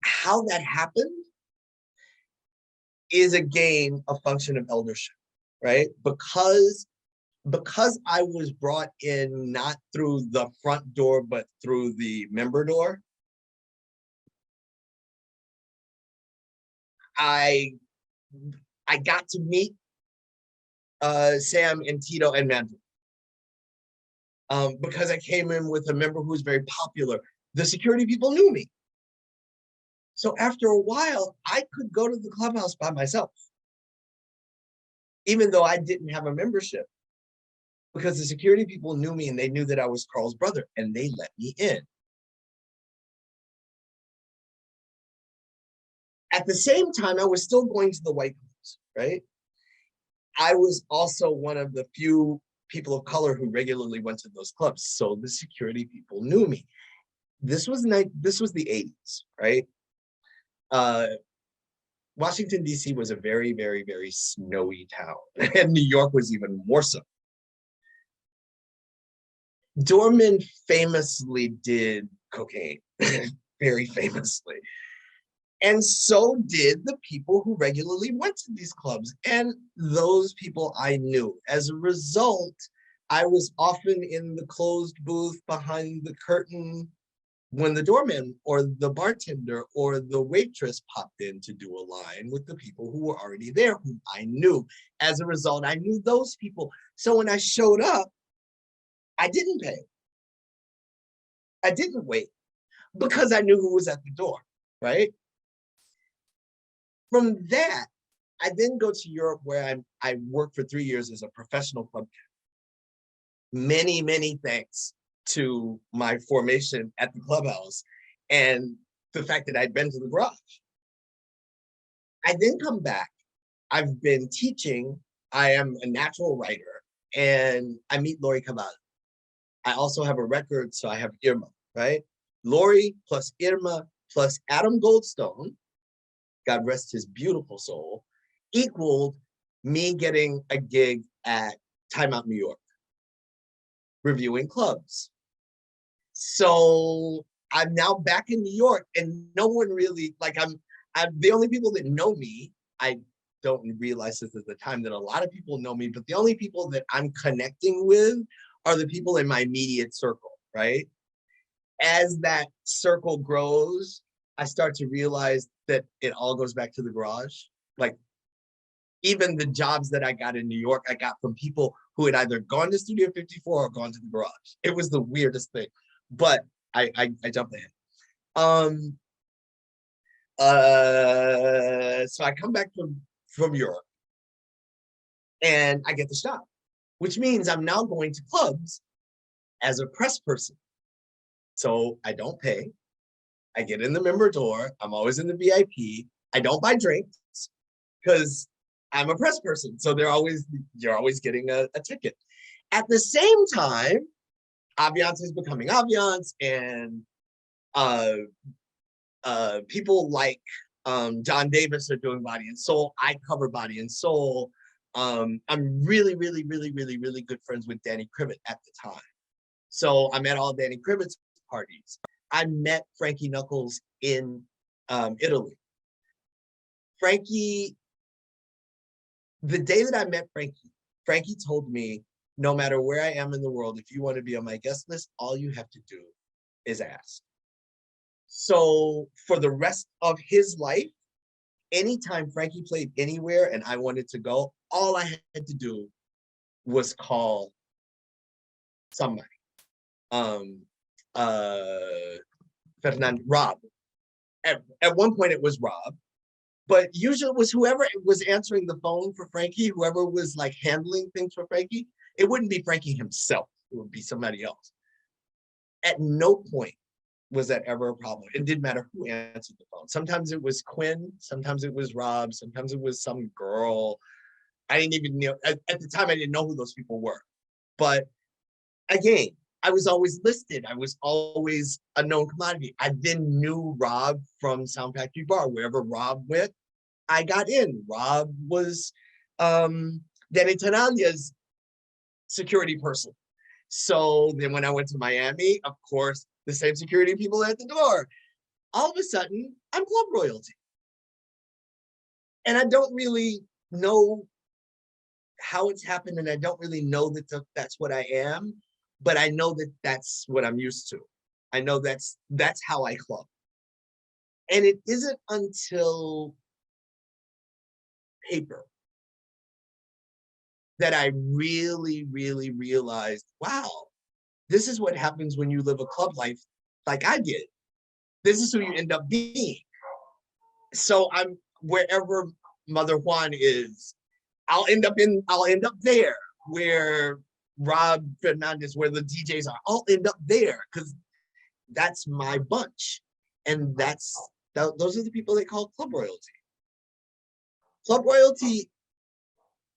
how that happened is, again, a function of eldership, right? Because I was brought in not through the front door, but through the member door, I got to meet Sam and Tito and Mandarin. Because I came in with a member who was very popular. The security people knew me. So after a while, I could go to the clubhouse by myself, even though I didn't have a membership, because the security people knew me and they knew that I was Carl's brother, and they let me in. At the same time, I was still going to the white clubs, right? I was also one of the few people of color who regularly went to those clubs, so the security people knew me. This was the 80s, right? Washington, D.C. was a very, very, very snowy town, and New York was even more so. Doormen famously did cocaine, very famously. And so did the people who regularly went to these clubs, and those people I knew. As a result, I was often in the closed booth behind the curtain when the doorman or the bartender or the waitress popped in to do a line with the people who were already there, whom I knew. As a result, I knew those people. So when I showed up, I didn't pay. I didn't wait, because I knew who was at the door, right? From that, I then go to Europe, where I worked for 3 years as a professional club cat. Many, many thanks to my formation at the clubhouse and the fact that I'd been to the garage. I then come back. I've been teaching. I am a natural writer, and I meet Lori Cabal. I also have a record, so I have earmuff, right? Lori plus Irma plus Adam Goldstone, God rest his beautiful soul, equaled me getting a gig at Time Out New York, reviewing clubs. So I'm now back in New York, and no one really, like, I'm the only people that know me. I don't realize this at the time that a lot of people know me, but the only people that I'm connecting with are the people in my immediate circle, right? As that circle grows, I start to realize that it all goes back to the garage. Like, even the jobs that I got in New York, I got from people who had either gone to Studio 54 or gone to the garage. It was the weirdest thing, but I jumped ahead. So I come back from Europe, and I get the job, which means I'm now going to clubs as a press person. So I don't pay. I get in the member door. I'm always in the VIP. I don't buy drinks because I'm a press person. So you're always getting a ticket. At the same time, Aviance is becoming Aviance, and people like John Davis are doing Body and Soul. I cover Body and Soul. I'm really, really, really, really, really good friends with Danny Krivit at the time. So I'm at all Danny Krivit's parties. I met Frankie Knuckles in Italy. Frankie, the day that I met Frankie told me, no matter where I am in the world, if you want to be on my guest list, all you have to do is ask. So for the rest of his life, anytime Frankie played anywhere and I wanted to go, all I had to do was call somebody. Rob. At one point it was Rob, but usually it was whoever was answering the phone for Frankie, whoever was like handling things for Frankie. It wouldn't be Frankie himself. It would be somebody else. At no point was that ever a problem. It didn't matter who answered the phone. Sometimes it was Quinn, sometimes it was Rob, sometimes it was some girl. I didn't even know, at the time I didn't know who those people were. But again, I was always listed. I was always a known commodity. I then knew Rob from Sound Factory Bar. Wherever Rob went, I got in. Rob was Danny Tenalia's security person. So then when I went to Miami, of course, the same security people at the door. All of a sudden, I'm club royalty. And I don't really know how it's happened, and I don't really know that that's what I am, but I know that that's what I'm used to. I know that's how I club. And it isn't until paper that I really, really realized, wow, this is what happens when you live a club life like I did. This is who you end up being. So I'm wherever Mother Juan is, I'll end up there. Where Rob Fernandez, where the DJs are, I'll end up there because that's my bunch. And those are the people they call club royalty. Club royalty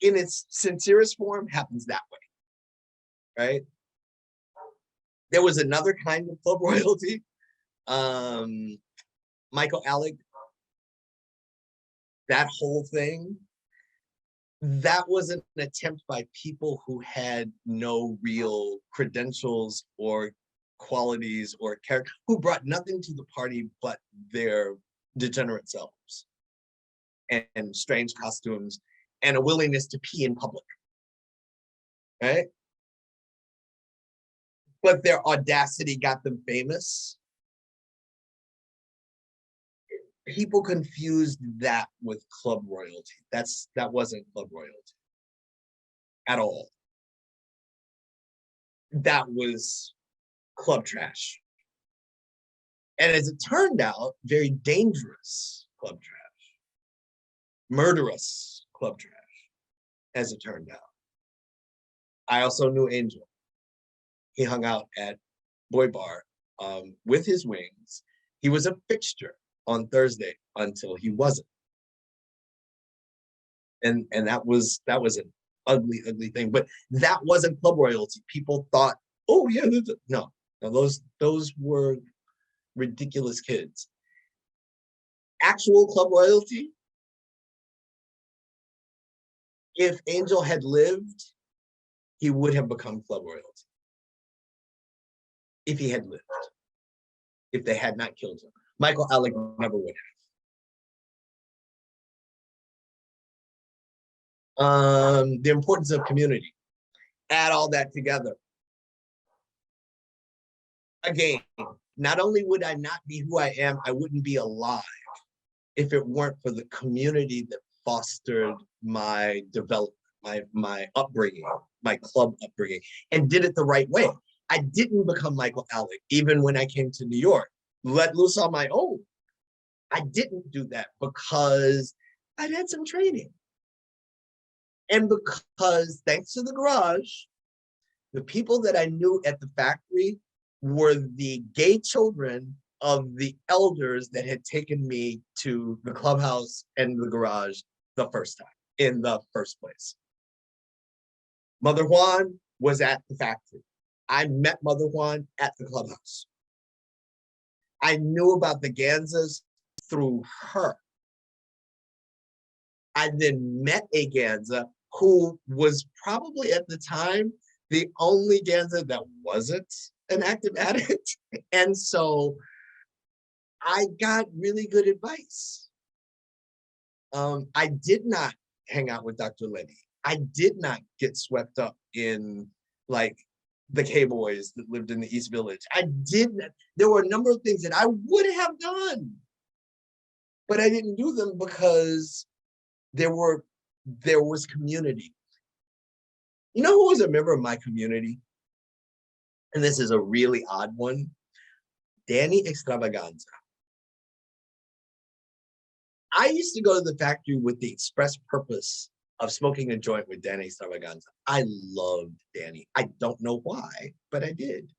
in its sincerest form happens that way, right? There was another kind of club royalty. Michael Alec, that whole thing, that was an attempt by people who had no real credentials or qualities or character, who brought nothing to the party but their degenerate selves and strange costumes and a willingness to pee in public, right? But their audacity got them famous. People confused that with club royalty. That wasn't club royalty at all. That was club trash. And as it turned out, very dangerous club trash. Murderous club trash, as it turned out. I also knew Angel. He hung out at Boy Bar with his wings. He was a fixture on Thursday until he wasn't. And that was an ugly, ugly thing. But that wasn't club royalty. People thought, oh yeah, no, those were ridiculous kids. Actual club royalty, if Angel had lived, he would have become club royalty. If he had lived, if they had not killed him. Michael Alec never would have. The importance of community. Add all that together. Again, not only would I not be who I am, I wouldn't be alive if it weren't for the community that fostered my development, my upbringing, my club upbringing, and did it the right way. I didn't become Michael Alec, even when I came to New York, let loose on my own. I didn't do that because I'd had some training. And because, thanks to the garage, the people that I knew at the factory were the gay children of the elders that had taken me to the clubhouse and the garage the first time, in the first place. Mother Juan was at the factory. I met Mother Juan at the clubhouse. I knew about the Ganzas through her. I then met a Ganza who was probably at the time the only Ganza that wasn't an active addict. And so I got really good advice. I did not hang out with Dr. Lenny. I did not get swept up in like the K-boys that lived in the East Village. I didn't. There were a number of things that I would have done, but I didn't do them because there was community. You know who was a member of my community? And this is a really odd one. Danny Extravaganza. I used to go to the factory with the express purpose of smoking a joint with Danny Extravaganza. I loved Danny. I don't know why, but I did.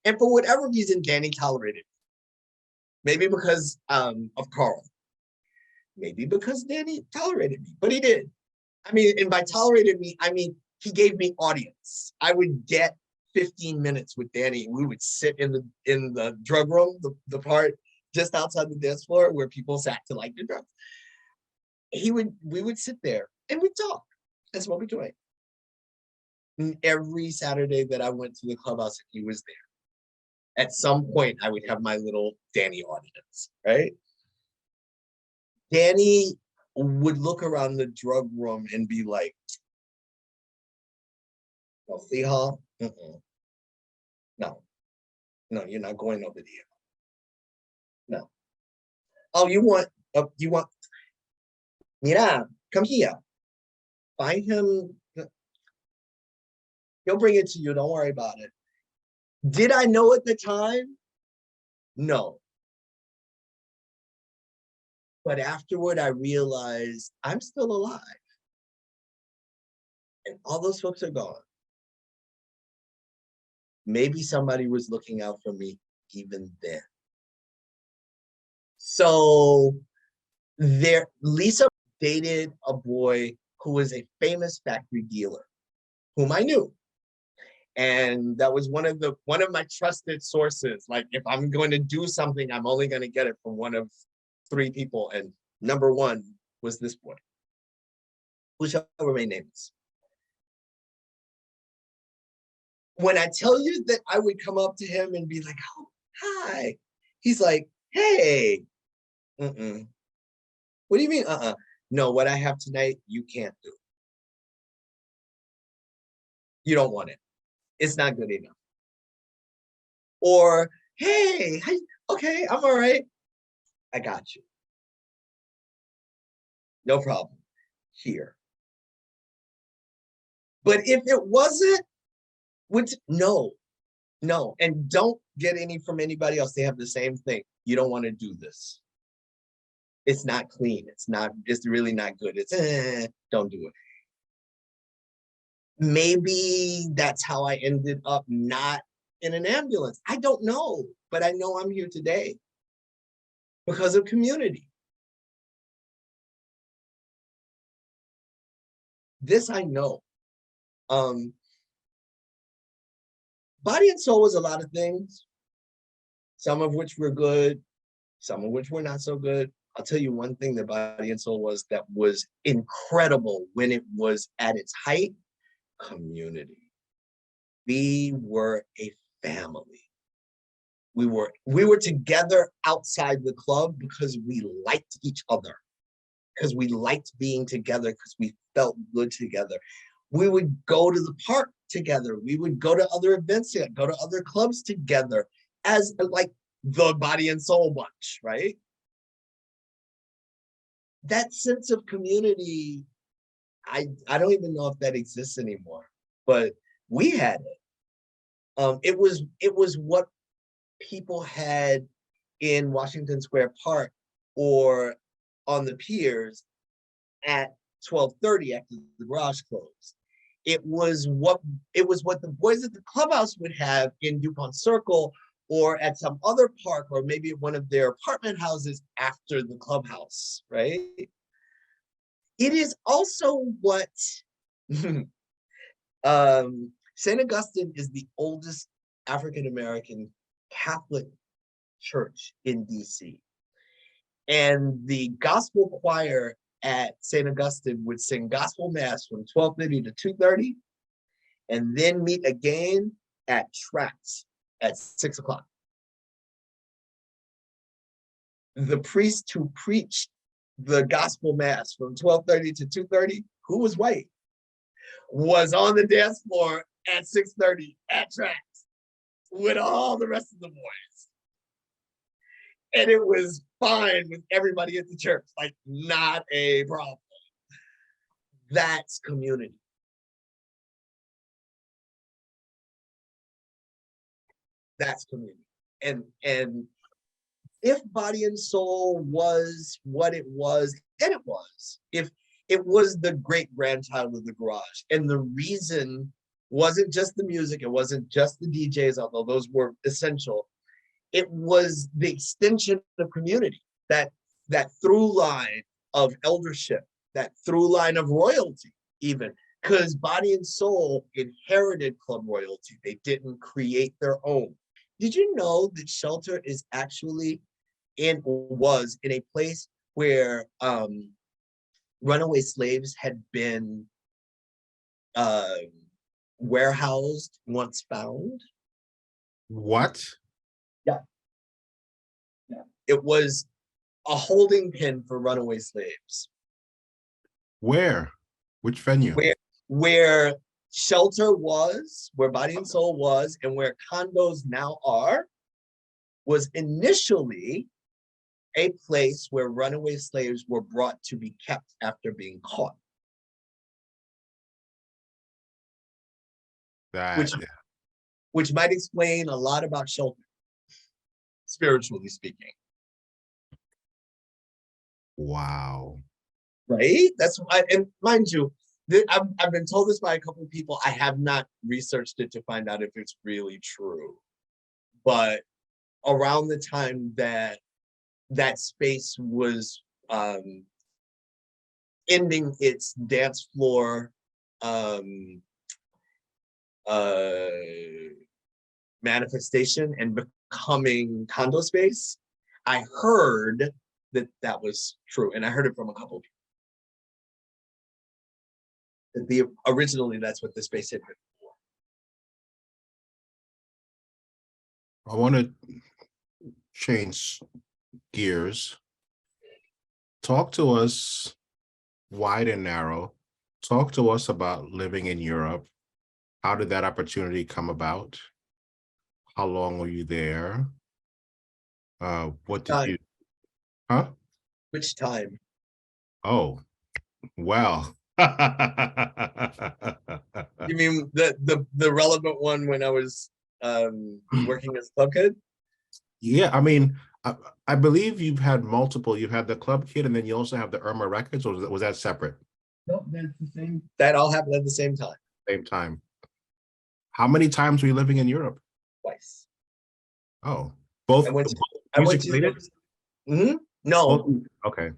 And for whatever reason, Danny tolerated me. Maybe because of Carl. Maybe because Danny tolerated me, but he did. I mean, and by tolerated me, I mean, he gave me audience. I would get 15 minutes with Danny. We would sit in the drug room, the part just outside the dance floor where people sat to like the drugs. We would sit there and we'd talk. That's what we do. And every Saturday that I went to the clubhouse, he was there. At some point, I would have my little Danny audience, right? Danny would look around the drug room and be like, "No, see her? No, you're not going over there. No. Oh, you want, Mira, come here. Find him. He'll bring it to you. Don't worry about it." Did I know at the time? No. But afterward, I realized I'm still alive. And all those folks are gone. Maybe somebody was looking out for me even then. So Lisa dated a boy who was a famous factory dealer, whom I knew. And that was one of my trusted sources. Like, if I'm going to do something, I'm only going to get it from one of 3 people. And number 1 was this boy, who shall remain nameless. When I tell you that I would come up to him and be like, "Oh, hi," he's like, "Hey, what do you mean, no, what I have tonight, you can't do. You don't want it. It's not good enough." Or, "Hey, okay, I'm all right. I got you. No problem. Here." But if it wasn't, no. And don't get any from anybody else. They have the same thing. You don't want to do this. It's not clean. It's really not good. Don't do it. Maybe that's how I ended up not in an ambulance. I don't know, but I know I'm here today because of community. This I know. Body and soul was a lot of things. some of which were good, some of which were not so good. I'll tell you one thing that Body and Soul was that was incredible when it was at its height: community. We were a family. We were together outside the club because we liked each other, because we liked being together, because we felt good together. We would go to the park together. We would go to other events together, go to other clubs together as like the Body and Soul bunch, right? That sense of community, I don't even know if that exists anymore, but we had it. It was what people had in Washington Square Park or on the piers at 12:30 after the garage closed. It was what the boys at the clubhouse would have in DuPont Circle or at some other park, or maybe at one of their apartment houses after the clubhouse, right? It is also what St. Augustine is the oldest African-American Catholic church in DC. And the gospel choir at St. Augustine would sing gospel mass from 12:30 to 2:30, and then meet again at Tracts at 6 o'clock. The priest who preached the gospel mass from 12:30 to 2:30, who was white, was on the dance floor at 6:30 at Tracts with all the rest of the boys. And it was fine with everybody at the church, like not a problem. That's community. That's community. And if Body and Soul was what it was, and it was, if it was the great grandchild of the garage, and the reason wasn't just the music, it wasn't just the DJs, although those were essential. It was the extension of community, that through line of eldership, that through line of royalty, even, because Body and Soul inherited club royalty. They didn't create their own. Did you know that Shelter is actually was in a place where runaway slaves had been warehoused once found?
What?
Yeah. It was a holding pen for runaway slaves.
Where? Which venue?
Where Shelter was, where Body and Soul was, and where condos now are, was initially a place where runaway slaves were brought to be kept after being caught. Which might explain a lot about Shelter, spiritually speaking.
Wow.
Right? That's why, and mind you, I've been told this by a couple of people. I have not researched it to find out if it's really true. But around the time that that space was ending its dance floor manifestation and becoming condo space, I heard that was true, and I heard it from a couple of people. Originally, that's what the space had been
I want to change gears. Talk to us, wide and narrow. Talk to us about living in Europe. How did that opportunity come about? How long were you there? What did you, huh?
Which time?
Oh, well.
You mean the relevant one when I was working as club kid?
Yeah, I mean, I believe you've had multiple. You've had the club kid, and then you also have the Irma Records, or was that separate?
No, that's the same. That all happened at the same time.
Same time. How many times were you living in Europe?
Twice.
Oh, both.
I went to No.
Both, okay.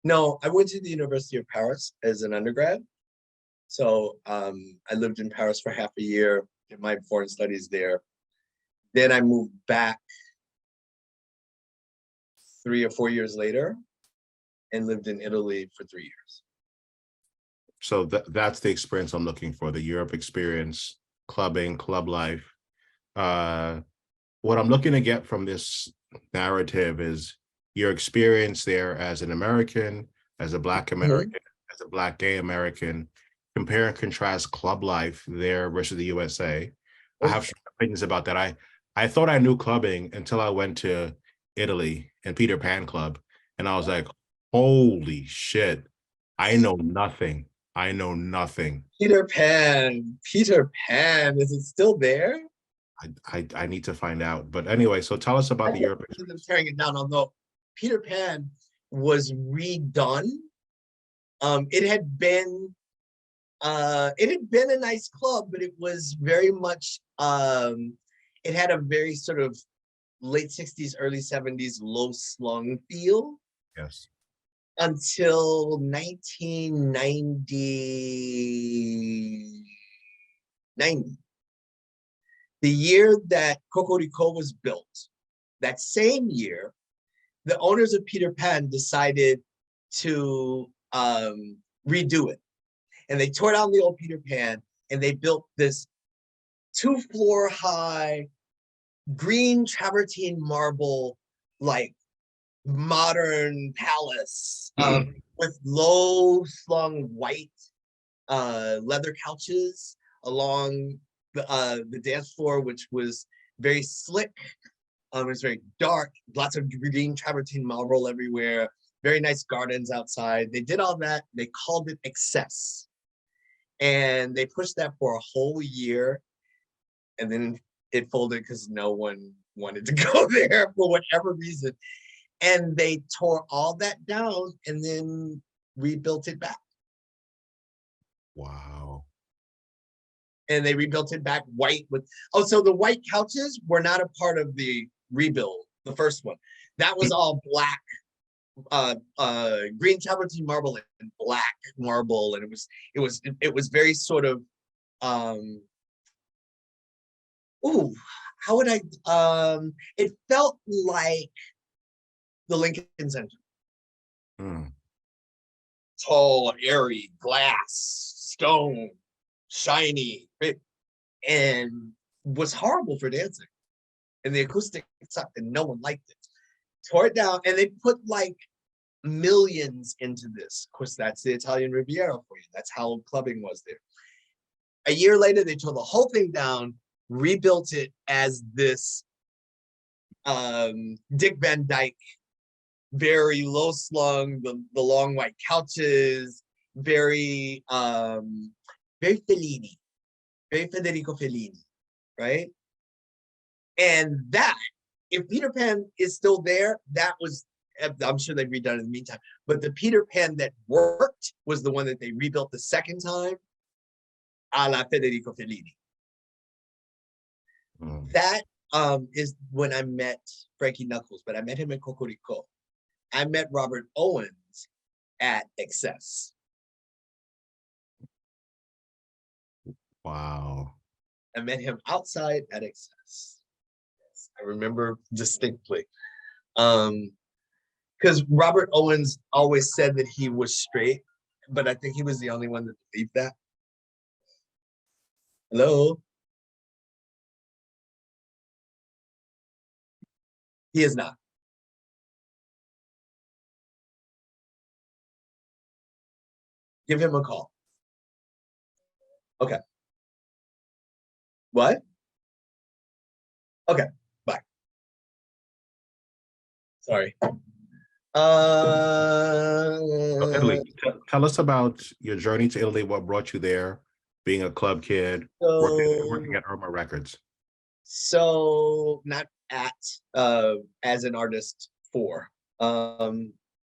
No, I went to the University of Paris as an undergrad. So I lived in Paris for half a year, did my foreign studies there. Then I moved back 3 or 4 years later and lived in Italy for 3 years.
So that's the experience I'm looking for, the Europe experience, clubbing, club life. What I'm looking to get from this narrative is your experience there as an American, as a Black American, as a Black gay American, compare and contrast club life there versus the USA. I have some opinions about that. I thought I knew clubbing until I went to Italy and Peter Pan Club, and I was like, holy shit, I know nothing. I know nothing.
Peter Pan, is it still there?
I need to find out. But anyway, so tell us about the Europe.
I'm tearing it down, although Peter Pan was redone. It had been a nice club, but it was very much it had a very sort of late 60s, early 70s low slung feel.
Yes.
Until 1990, the year that Cocorico was built. That same year, the owners of Peter Pan decided to redo it. And they tore down the old Peter Pan and they built this 2-floor high green travertine marble, like modern palace with low slung white leather couches along the dance floor, which was very slick. It was very dark, lots of green travertine marble everywhere, very nice gardens outside. They did all that. They called it Excess. And they pushed that for a whole year. And then it folded because no one wanted to go there for whatever reason. And they tore all that down and then rebuilt it back.
Wow.
And they rebuilt it back white with, so the white couches were not a part of the rebuild, the first one. That was all black, green travertine marble and black marble. And it was very sort of, how would I, it felt like the Lincoln Center. Tall, airy, glass, stone, shiny, and was horrible for dancing. And the acoustic sucked and no one liked it. Tore it down and they put like millions into this. Of course, that's the Italian Riviera for you. That's how clubbing was there. A year later, they tore the whole thing down, rebuilt it as this Dick Van Dyke, very low slung, the long white couches, very Fellini, very Federico Fellini, right? And that, if Peter Pan is still there, that was, I'm sure they've redone it in the meantime, but the Peter Pan that worked was the one that they rebuilt the second time, a la Federico Fellini. That is when I met Frankie Knuckles, but I met him in Cocorico. I met Robert Owens at Excess.
Wow.
I met him outside at Excess. Yes, I remember distinctly. Because Robert Owens always said that he was straight, but I think he was the only one that believed that. Hello? He is not. Give him a call. Okay. What? Okay, bye. Sorry.
Italy. Tell us about your journey to Italy, what brought you there, being a club kid, working at Irma Records.
So not at, as an artist for.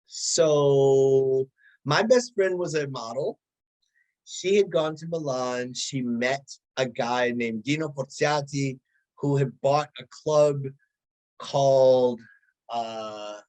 So my best friend was a model. She had gone to Milan. She met a guy named Dino Porziati who had bought a club called Prima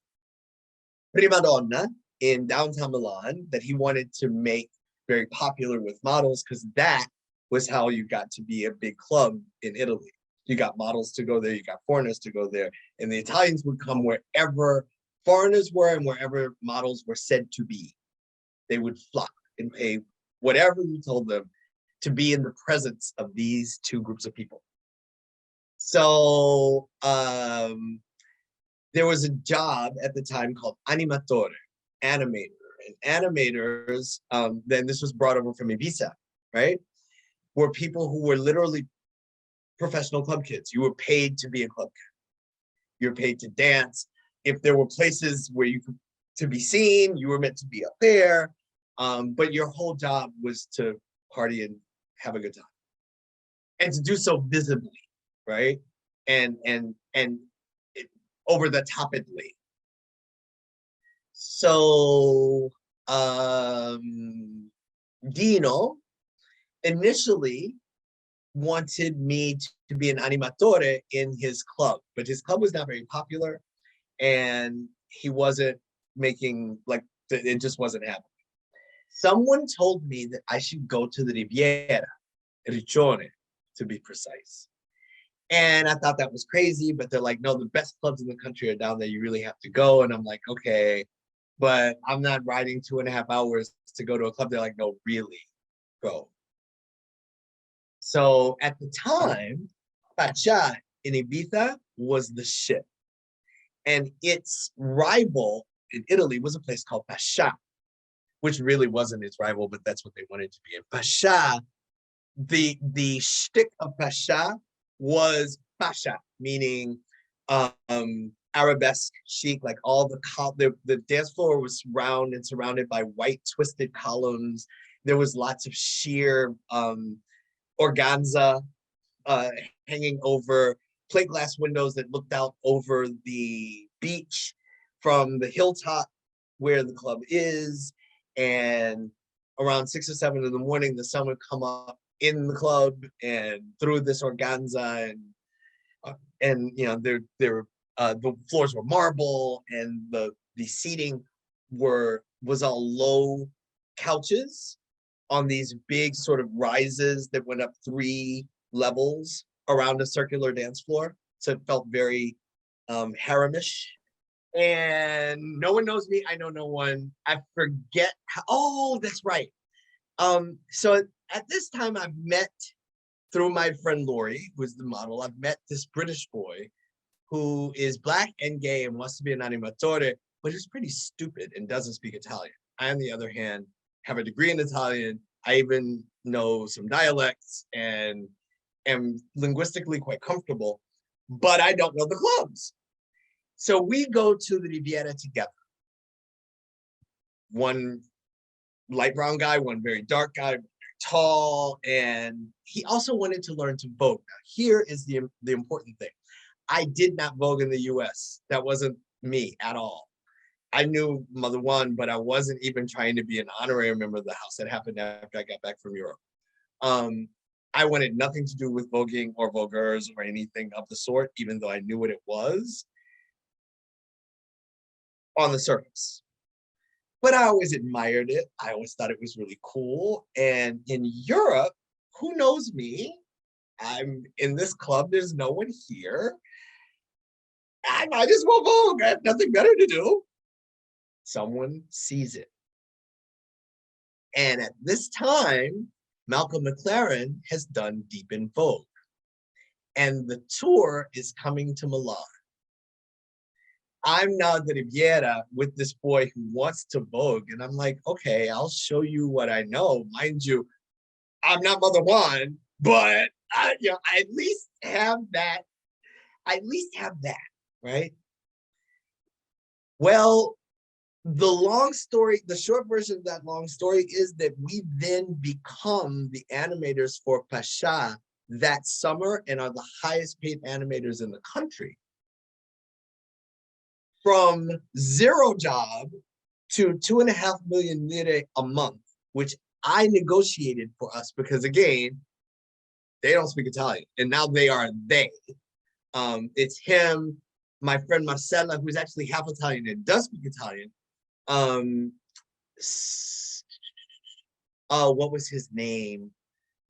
Donna in downtown Milan that he wanted to make very popular with models, because that was how you got to be a big club in Italy. You got models to go there, you got foreigners to go there, and the Italians would come wherever foreigners were and wherever models were said to be. They would flock and pay whatever you told them to be in the presence of these two groups of people. So there was a job at the time called animatore, animator. And animators, then this was brought over from Ibiza, right? Were people who were literally professional club kids. You were paid to be a club kid. You were paid to dance. If there were places where you could to be seen, you were meant to be up there. But your whole job was to party and have a good time. And to do so visibly, right? And over the topidly. So Dino initially wanted me to be an animatore in his club, but his club was not very popular and he wasn't making, like, it just wasn't happening. Someone told me that I should go to the Riviera, Riccione, to be precise. And I thought that was crazy, but they're like, no, the best clubs in the country are down there. You really have to go. And I'm like, okay, but I'm not riding 2.5 hours to go to a club. They're like, no, really, go. So at the time, Pacha in Ibiza was the shit. And its rival in Italy was a place called Pacha, which really wasn't its rival, but that's what they wanted to be. And Pacha, the shtick of Pacha was Pasha, meaning arabesque chic, like all the dance floor was round and surrounded by white twisted columns. There was lots of sheer organza hanging over plate glass windows that looked out over the beach from the hilltop where the club is. And around 6 or 7 in the morning, the sun would come up in the club and through this organza, and you know, the floors were marble, and the seating was all low couches on these big sort of rises that went up 3 levels around a circular dance floor. So it felt very haremish. And no one knows me. I know no one. I forget how, oh, that's right. So at this time, I've met, through my friend Lori, who's the model, I've met this British boy who is Black and gay and wants to be an animatore, but he's pretty stupid and doesn't speak Italian. I, on the other hand, have a degree in Italian. I even know some dialects and am linguistically quite comfortable, but I don't know the clubs. So we go to the Riviera together. One light brown guy, one very dark guy, very tall, and he also wanted to learn to vogue. Now, here is the important thing. I did not vogue in the US. That wasn't me at all. I knew Mother One, but I wasn't even trying to be an honorary member of the house. That happened after I got back from Europe. I wanted nothing to do with voguing or voguers or anything of the sort, even though I knew what it was on the surface. But I always admired it. I always thought it was really cool. And in Europe, who knows me? I'm in this club. There's no one here. I might as well vogue. I have nothing better to do. Someone sees it. And at this time, Malcolm McLaren has done Deep in Vogue. And the tour is coming to Milan. I'm now at the Riviera with this boy who wants to vogue. And I'm like, okay, I'll show you what I know. Mind you, I'm not Mother One, but I at least have that. I at least have that, right? Well, the short version of that long story is that we then become the animators for Pasha that summer and are the highest paid animators in the country. From 0 job to 2.5 million lire a month, which I negotiated for us because, again, they don't speak Italian, and now they are they. It's him, my friend Marcella, who's actually half Italian and does speak Italian. What was his name?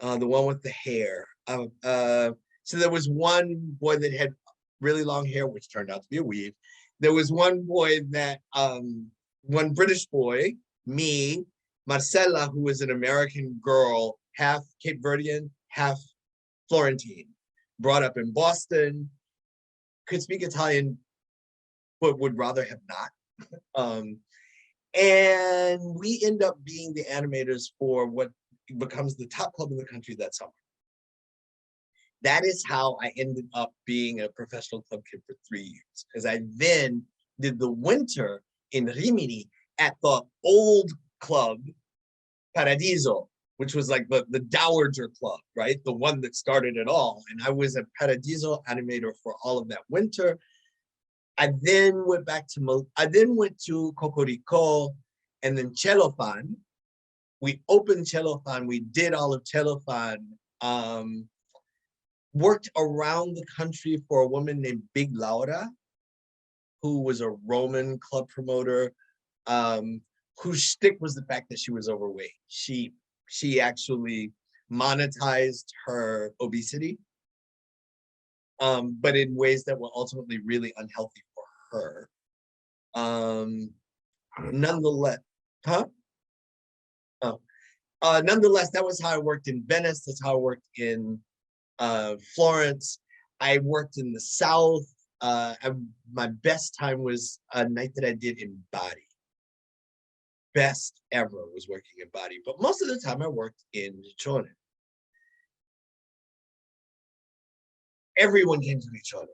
The one with the hair. So there was one boy that had really long hair, which turned out to be a weave. There was one boy that, one British boy, me, Marcella, who was an American girl, half Cape Verdean, half Florentine, brought up in Boston, could speak Italian, but would rather have not. And we end up being the animators for what becomes the top club in the country that summer. That is how I ended up being a professional club kid for 3 years, because I then did the winter in Rimini at the old club, Paradiso, which was like the Dowager Club, right? The one that started it all. And I was a Paradiso animator for all of that winter. I then went to Cocorico and then Cellophane. We opened Cellophane. We did all of Cellophane. Worked around the country for a woman named Big Laura, who was a Roman club promoter, whose shtick was the fact that she was overweight. She actually monetized her obesity, but in ways that were ultimately really unhealthy for her. Nonetheless, nonetheless, that was how I worked in Venice. That's how I worked in Florence. I worked in the South. My best time was a night that I did in Bari. Best ever was working in Bari, but most of the time I worked in Riccione. Everyone came to Riccione.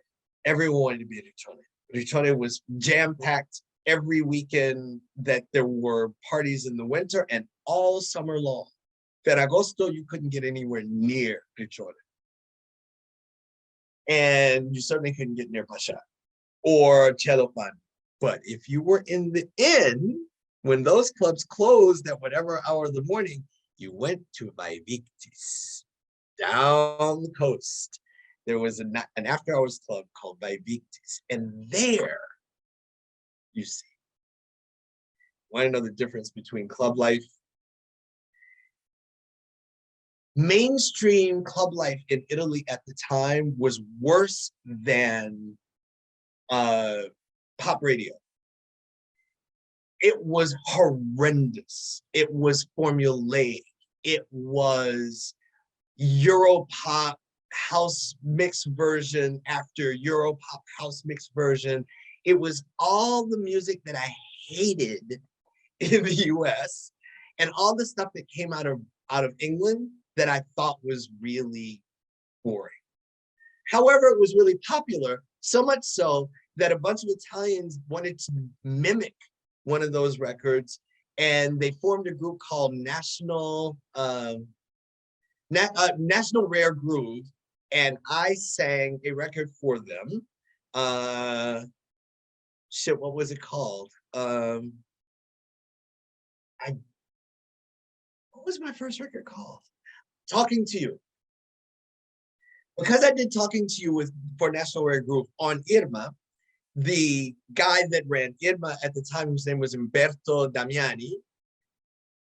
Everyone wanted to be at Riccione. Riccione was jam-packed every weekend that there were parties in the winter and all summer long. Ferragosto, you couldn't get anywhere near Riccione. And you certainly couldn't get near Pasha or Cellophane. But if you were in the inn, when those clubs closed at whatever hour of the morning, you went to Vaivictis down the coast. There was an after hours club called Vaivictis. And there, you see, want to know the difference between club life? Mainstream club life in Italy at the time was worse than pop radio. It was horrendous. It was formulaic. It was Europop house mix version after Europop house mix version. It was all the music that I hated in the US and all the stuff that came out of England that I thought was really boring. However, it was really popular, so much so that a bunch of Italians wanted to mimic one of those records, and they formed a group called National Rare Groove, and I sang a record for them. What was it called? What was my first record called? Talking to You. Because I did Talking to You for National Rare Groove on Irma, the guy that ran Irma at the time, whose name was Umberto Damiani,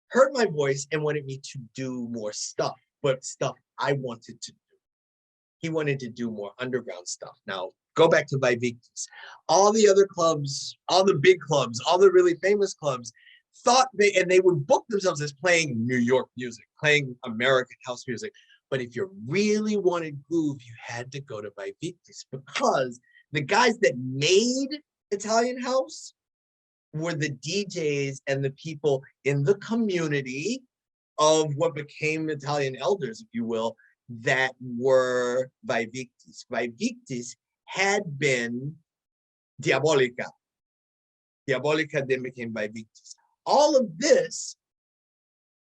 heard my voice and wanted me to do more stuff, but stuff I wanted to do. He wanted to do more underground stuff. Now, go back to Vaivictis. All the other clubs, all the big clubs, all the really famous clubs, they would book themselves as playing New York music, playing American house music. But if you really wanted groove, you had to go to Vaivictis, because the guys that made Italian house were the DJs and the people in the community of what became Italian elders, if you will, that were Vaivictis. Vaivictis had been Diabolica. Diabolica then became Vaivictis. All of this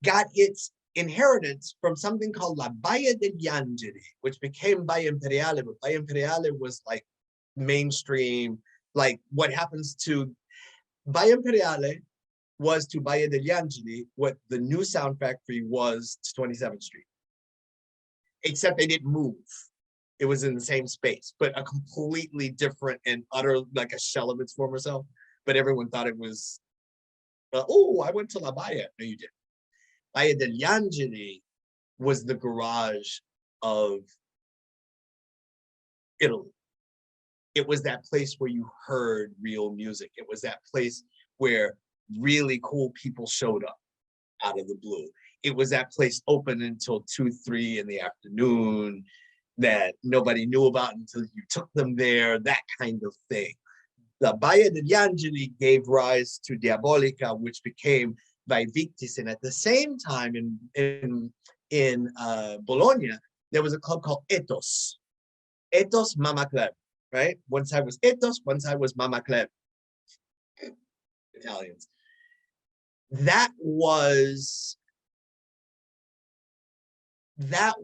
got its inheritance from something called La Baia degli Angeli, which became Baia Imperiale, but Baia Imperiale was like mainstream, like what happens to Baia Imperiale was to Baia degli Angeli what the new Sound Factory was to 27th Street. Except they didn't move. It was in the same space, but a completely different and utter, like a shell of its former self. But everyone thought it was, oh, I went to La Baia. No, you didn't. Baia degli Angeli was the garage of Italy. It was that place where you heard real music. It was that place where really cool people showed up out of the blue. It was that place open until 2, 3 in the afternoon that nobody knew about until you took them there, that kind of thing. The Baia degli Angeli gave rise to Diabolica, which became Vivictis. And at the same time in Bologna, there was a club called Ethos. Ethos Mama Club, right? One side was Ethos, one side was Mama Club. Italians. That was that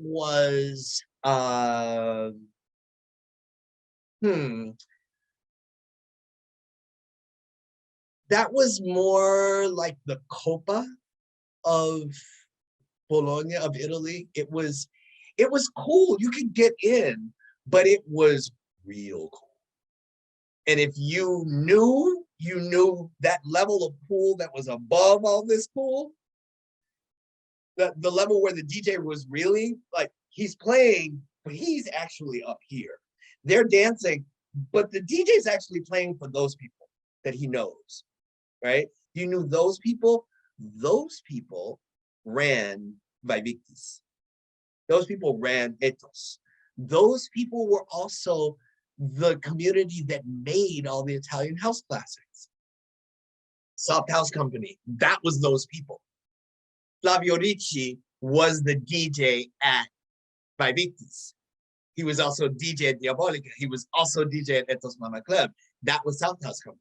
was more like the Copa of Bologna, of Italy. It was cool. You could get in, but it was real cool. And if you knew that level of cool that was above all this cool, the level where the DJ was really like, he's playing, but he's actually up here. They're dancing, but the DJ's actually playing for those people that he knows, right? You knew those people ran Vivictis. Those people ran Ethos. Those people were also the community that made all the Italian house classics. Soft House Company, that was those people. Flavio Ricci was the DJ at Vivictis. He was also DJ at Diabolica. He was also DJ at Ethos Mama Club. That was South House Company.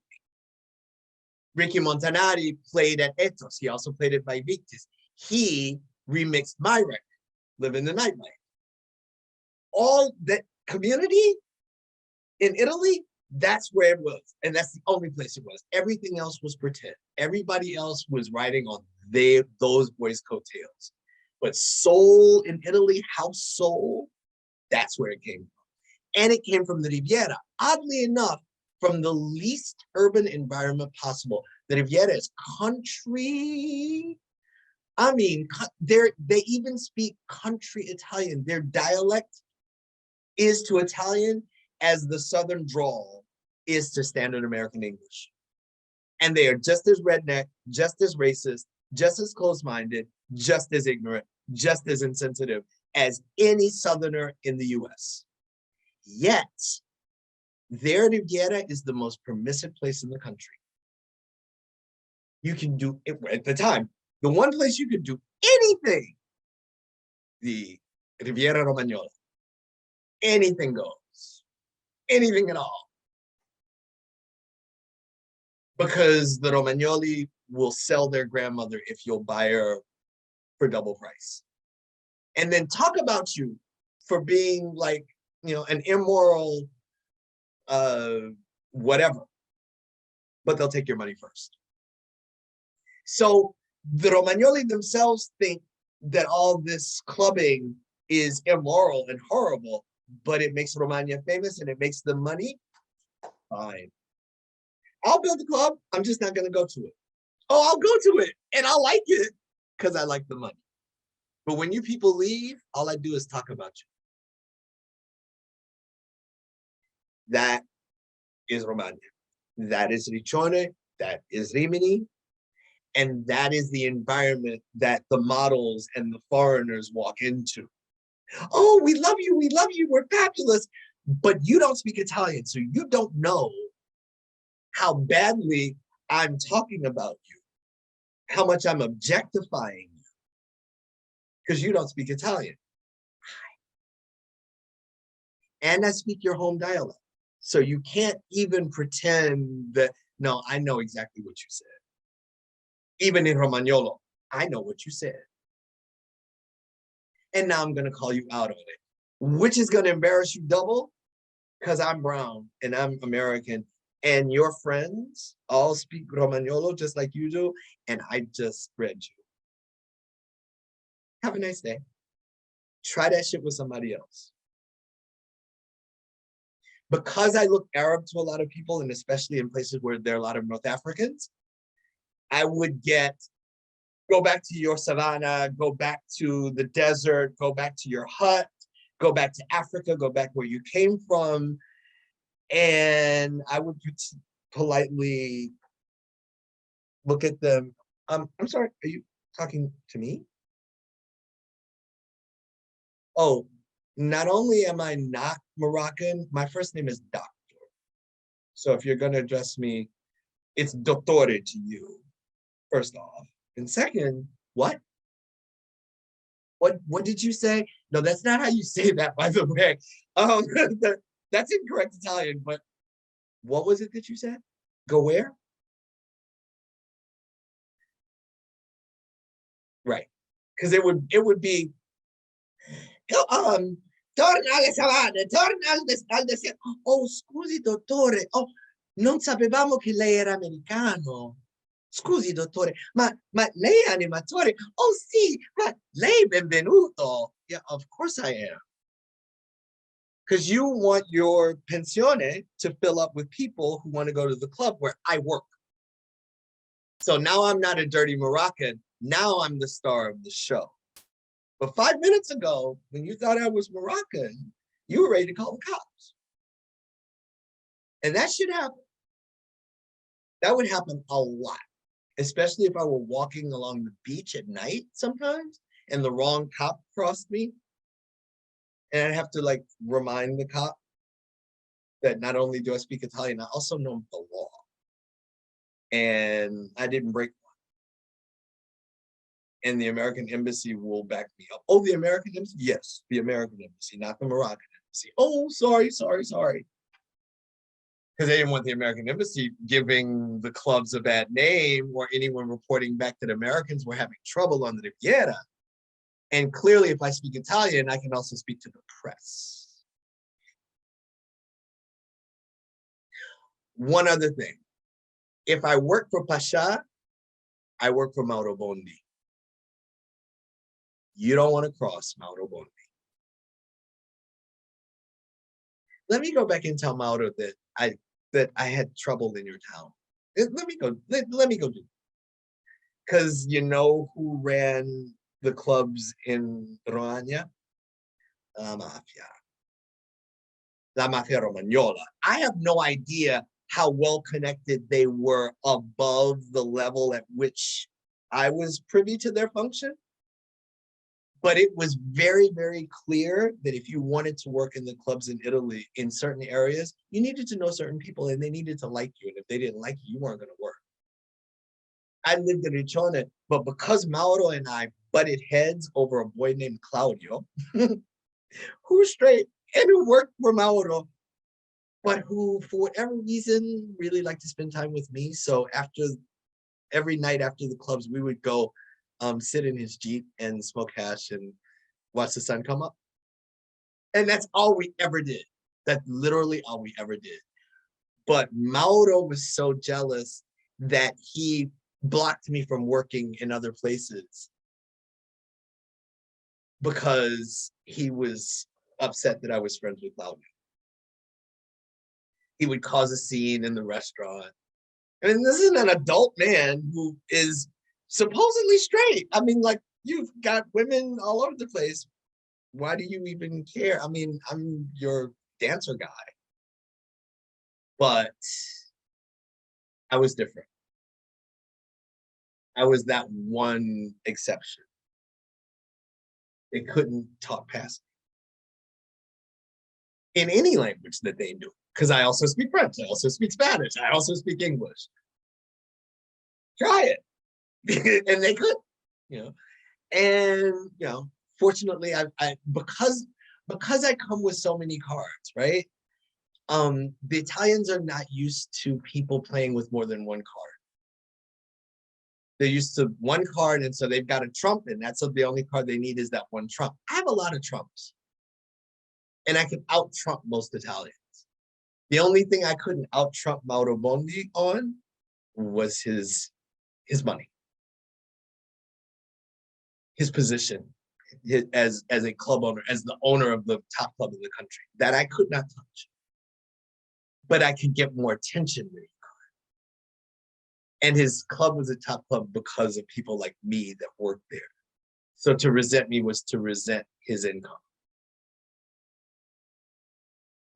Ricky Montanari played at Ethos. He also played at Vivictis. He remixed my record, Living the Nightlife. All that community in Italy, that's where it was. And that's the only place it was. Everything else was pretend. Everybody else was riding on those boys' coattails. But soul in Italy, house soul, that's where it came from. And it came from the Riviera. Oddly enough, from the least urban environment possible. The Riviera is country. I mean, they even speak country Italian. Their dialect is to Italian as the Southern drawl is to standard American English. And they are just as redneck, just as racist, just as close-minded, just as ignorant, just as insensitive as any Southerner in the US. Yet, their Riviera is the most permissive place in the country. You can do it at the time. The one place you could do anything, the Riviera Romagnola. Anything goes. Anything at all. Because the Romagnoli will sell their grandmother if you'll buy her for double price. And then talk about you for being like, an immoral whatever. But they'll take your money first. So the Romagnoli themselves think that all this clubbing is immoral and horrible, but it makes Romagna famous and it makes them money. Fine. I'll build a club. I'm just not going to go to it. Oh, I'll go to it and I'll like it because I like the money. But when you people leave, all I do is talk about you. That is Romagna. That is Riccione. That is Rimini. And that is the environment that the models and the foreigners walk into. Oh, we love you, we're fabulous. But you don't speak Italian, so you don't know how badly I'm talking about you, how much I'm objectifying you, because you don't speak Italian. And I speak your home dialect. So you can't even pretend that, no, I know exactly what you said. Even in Romagnolo, I know what you said. And now I'm going to call you out on it, which is going to embarrass you double because I'm brown and I'm American and your friends all speak Romagnolo just like you do. And I just read you. Have a nice day. Try that shit with somebody else. Because I look Arab to a lot of people, and especially in places where there are a lot of North Africans, I would go back to your savannah, go back to the desert, go back to your hut, go back to Africa, go back where you came from. And I would politely look at them. I'm sorry, are you talking to me? Oh, not only am I not Moroccan, my first name is Doctor. So if you're going to address me, it's Dottore to you, first off. And second, what? What did you say? No, that's not how you say that, by the way. That's incorrect Italian, but what was it that you said? Go where? Right. Because it would be torna alle savane, torna al deserto. Oh, scusi, dottore. Oh, non sapevamo che lei era americano. Scusi, dottore, ma lei è animatore? Oh, sì, ma lei benvenuto. Yeah, of course I am. Because you want your pensione to fill up with people who want to go to the club where I work. So now I'm not a dirty Moroccan. Now I'm the star of the show. But 5 minutes ago, when you thought I was Moroccan, you were ready to call the cops. And that should happen. That would happen a lot, especially if I were walking along the beach at night sometimes and the wrong cop crossed me. And I'd have to like remind the cop that not only do I speak Italian, I also know the law. And I didn't break one. And the American embassy will back me up. Oh, the American embassy? Yes, the American embassy, not the Moroccan embassy. Oh, sorry. Because they didn't want the American embassy giving the clubs a bad name or anyone reporting back that Americans were having trouble on the Riviera. And clearly, if I speak Italian, I can also speak to the press. One other thing. If I work for Pasha, I work for Mauro Bondi. You don't want to cross Mauro Bondi. Let me go back and tell Mauro that I had trouble in your town. Let me go do it. Because you know who ran the clubs in Romagna? La Mafia Romagnola. I have no idea how well connected they were above the level at which I was privy to their function. But it was very, very clear that if you wanted to work in the clubs in Italy, in certain areas, you needed to know certain people and they needed to like you. And if they didn't like you, you weren't going to work. I lived in Riccione, but because Mauro and I butted heads over a boy named Claudio, who's straight and who worked for Mauro, but who, for whatever reason, really liked to spend time with me. So every night after the clubs, we would go sit in his Jeep and smoke hash and watch the sun come up. And that's all we ever did. That's literally all we ever did. But Mauro was so jealous that he blocked me from working in other places because he was upset that I was friends with Claudio. He would cause a scene in the restaurant. I mean, this is an adult man who is supposedly straight. I mean, like, you've got women all over the place. Why do you even care? I mean, I'm your dancer guy. But I was different. I was that one exception. They couldn't talk past me in any language that they knew. Because I also speak French. I also speak Spanish. I also speak English. Try it. And they could, you know. And, you know, fortunately, because I come with so many cards, right? The Italians are not used to people playing with more than one card. They're used to one card, and so they've got a trump, and that's the only card they need is that one trump. I have a lot of trumps, and I can out-trump most Italians. The only thing I couldn't out-trump Mauro Bondi on was his money, his position as a club owner, as the owner of the top club in the country. That I could not touch. But I could get more attention than he could. And his club was a top club because of people like me that worked there. So to resent me was to resent his income.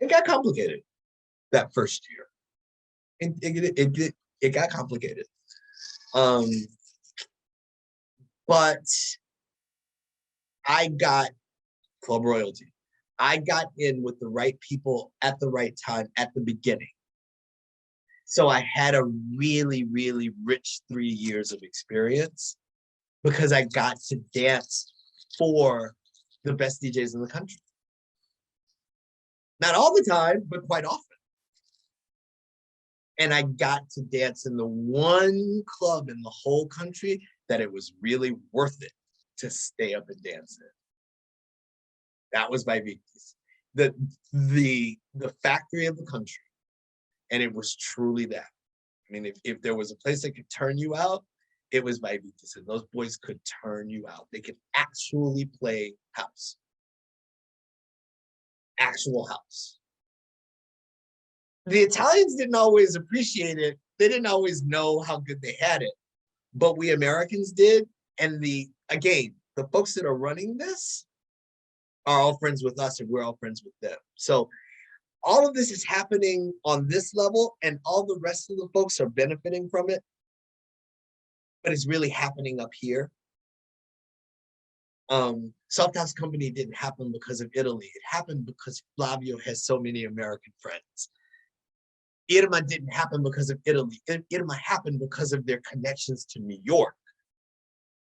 It got complicated. that first year. It got complicated. But I got club royalty. I got in with the right people at the right time at the beginning. So I had a really, really rich 3 years of experience because I got to dance for the best DJs in the country. Not all the time, but quite often. And I got to dance in the one club in the whole country that it was really worth it to stay up and dance in. That was Vibrated, the factory of the country. And it was truly that. I mean, if there was a place that could turn you out, it was Vibrated. And those boys could turn you out. They could actually play house. Actual house. The Italians didn't always appreciate it. They didn't always know how good they had it. But we Americans did. And again, the folks that are running this are all friends with us and we're all friends with them. So all of this is happening on this level and all the rest of the folks are benefiting from it. But it's really happening up here. Soft House Company didn't happen because of Italy. It happened because Flavio has so many American friends. Irma didn't happen because of Italy. Irma happened because of their connections to New York,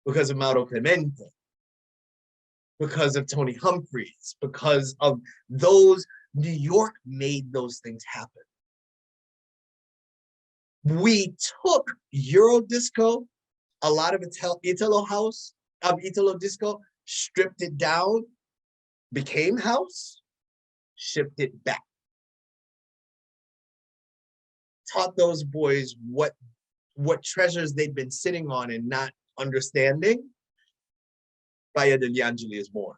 because of Mauro Clemente, because of Tony Humphreys, because of those. New York made those things happen. We took Euro disco, a lot of Italo house, Italo disco, stripped it down, became house, shipped it back. Taught those boys what treasures they'd been sitting on and not understanding. Baia degli Angeli is born.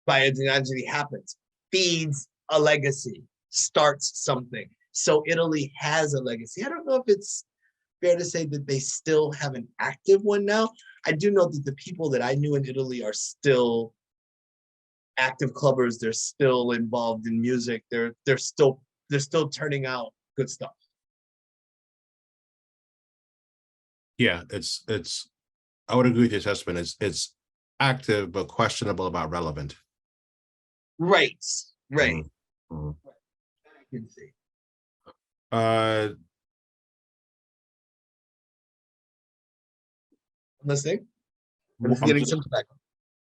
Baia degli Angeli happens, feeds a legacy, starts something. So Italy has a legacy. I don't know if it's fair to say that they still have an active one now. I do know that the people that I knew in Italy are still active clubbers. They're still involved in music. They're still turning out good stuff.
Yeah, it's I would agree with your assessment. It's active but questionable about relevant.
Right. Mm-hmm.
Mm-hmm.
I can see.
I'm
listening. I'm just getting some back.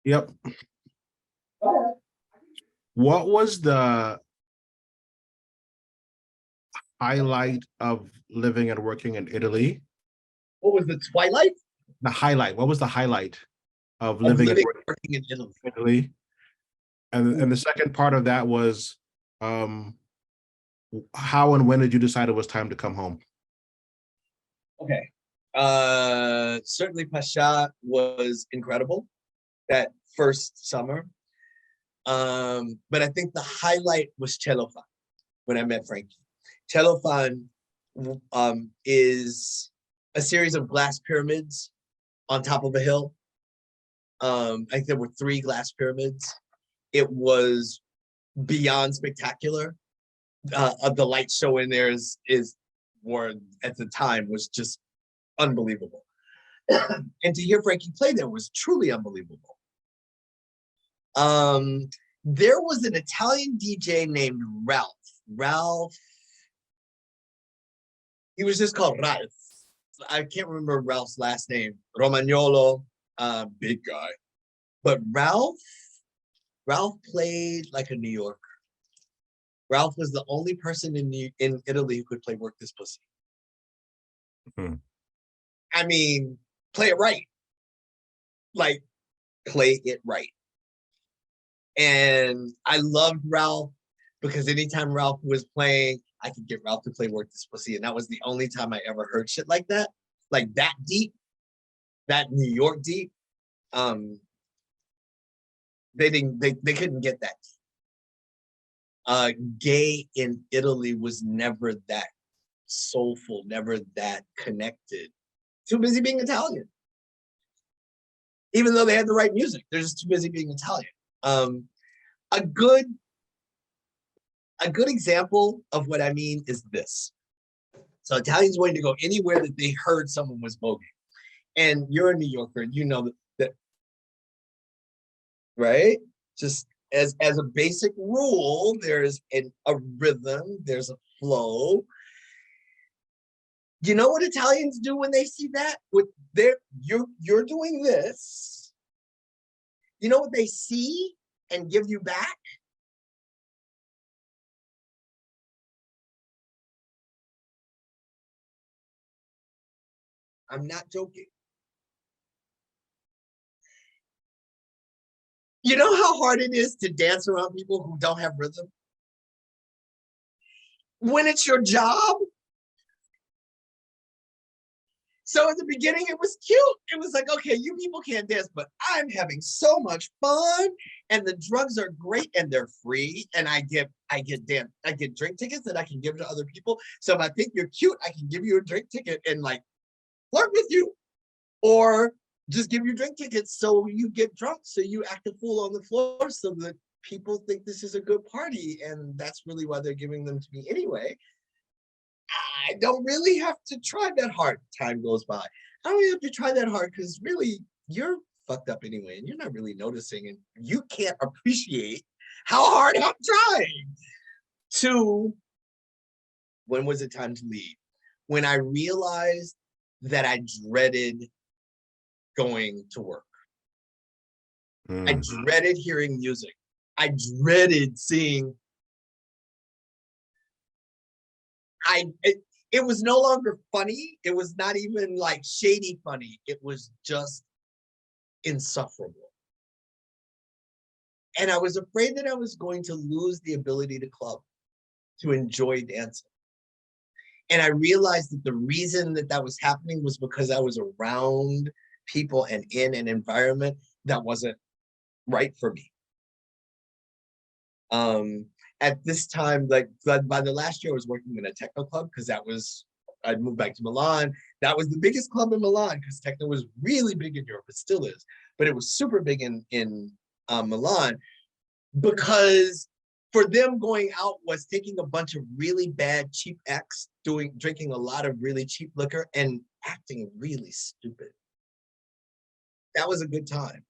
Yep. What was the highlight of living and working in Italy?
What was the twilight?
The highlight. What was the highlight of living and working
in
Italy? And the second part of that was, how and when did you decide it was time to come home?
Okay. Certainly Pasha was incredible that first summer. But I think the highlight was Cellophane when I met Frankie. Cellophane is a series of glass pyramids on top of a hill. I think there were 3 glass pyramids. It was beyond spectacular. The light show in there is at the time was just unbelievable. And to hear Frankie play there was truly unbelievable. There was an Italian DJ named Ralph. He was just called Ralph. I can't remember Ralph's last name. Romagnolo, big guy. But Ralph played like a New Yorker. Ralph was the only person in Italy who could play Work This Pussy.
Mm-hmm.
I mean, play it right. Like, play it right. And I loved Ralph because anytime Ralph was playing, I could get Ralph to play Work This Pussy. And that was the only time I ever heard shit like that. Like that deep, that New York deep. They couldn't get that deep. Gay in Italy was never that soulful, never that connected. Too busy being Italian. Even though they had the right music, they're just too busy being Italian. A good A good example of what I mean is this. So Italians wanted to go anywhere that they heard someone was voguing. And you're a New Yorker, and you know that, right? Just as a basic rule, there's a rhythm, there's a flow. You know what Italians do when they see that? With you're doing this. You know what they see and give you back? I'm not joking. You know how hard it is to dance around people who don't have rhythm? When it's your job. So at the beginning, it was cute. It was like, okay, you people can't dance, but I'm having so much fun, and the drugs are great, and they're free, and I get drink tickets that I can give to other people. So if I think you're cute, I can give you a drink ticket and like flirt with you, or just give you drink tickets so you get drunk, so you act a fool on the floor, so that people think this is a good party, and that's really why they're giving them to me anyway. I don't really have to try that hard. Time goes by. I don't really have to try that hard because really you're fucked up anyway, and you're not really noticing, and you can't appreciate how hard I'm trying. To when was it time to leave? When I realized that I dreaded going to work. I dreaded hearing music. I dreaded seeing. It was no longer funny. It was not even like shady funny. It was just insufferable. And I was afraid that I was going to lose the ability to club, to enjoy dancing. And I realized that the reason that that was happening was because I was around people and in an environment that wasn't right for me. At this time, like by the last year, I was working in a techno club because I'd moved back to Milan. That was the biggest club in Milan because techno was really big in Europe. It still is, but it was super big in Milan because for them going out was taking a bunch of really bad, cheap acts, drinking a lot of really cheap liquor and acting really stupid. That was a good time.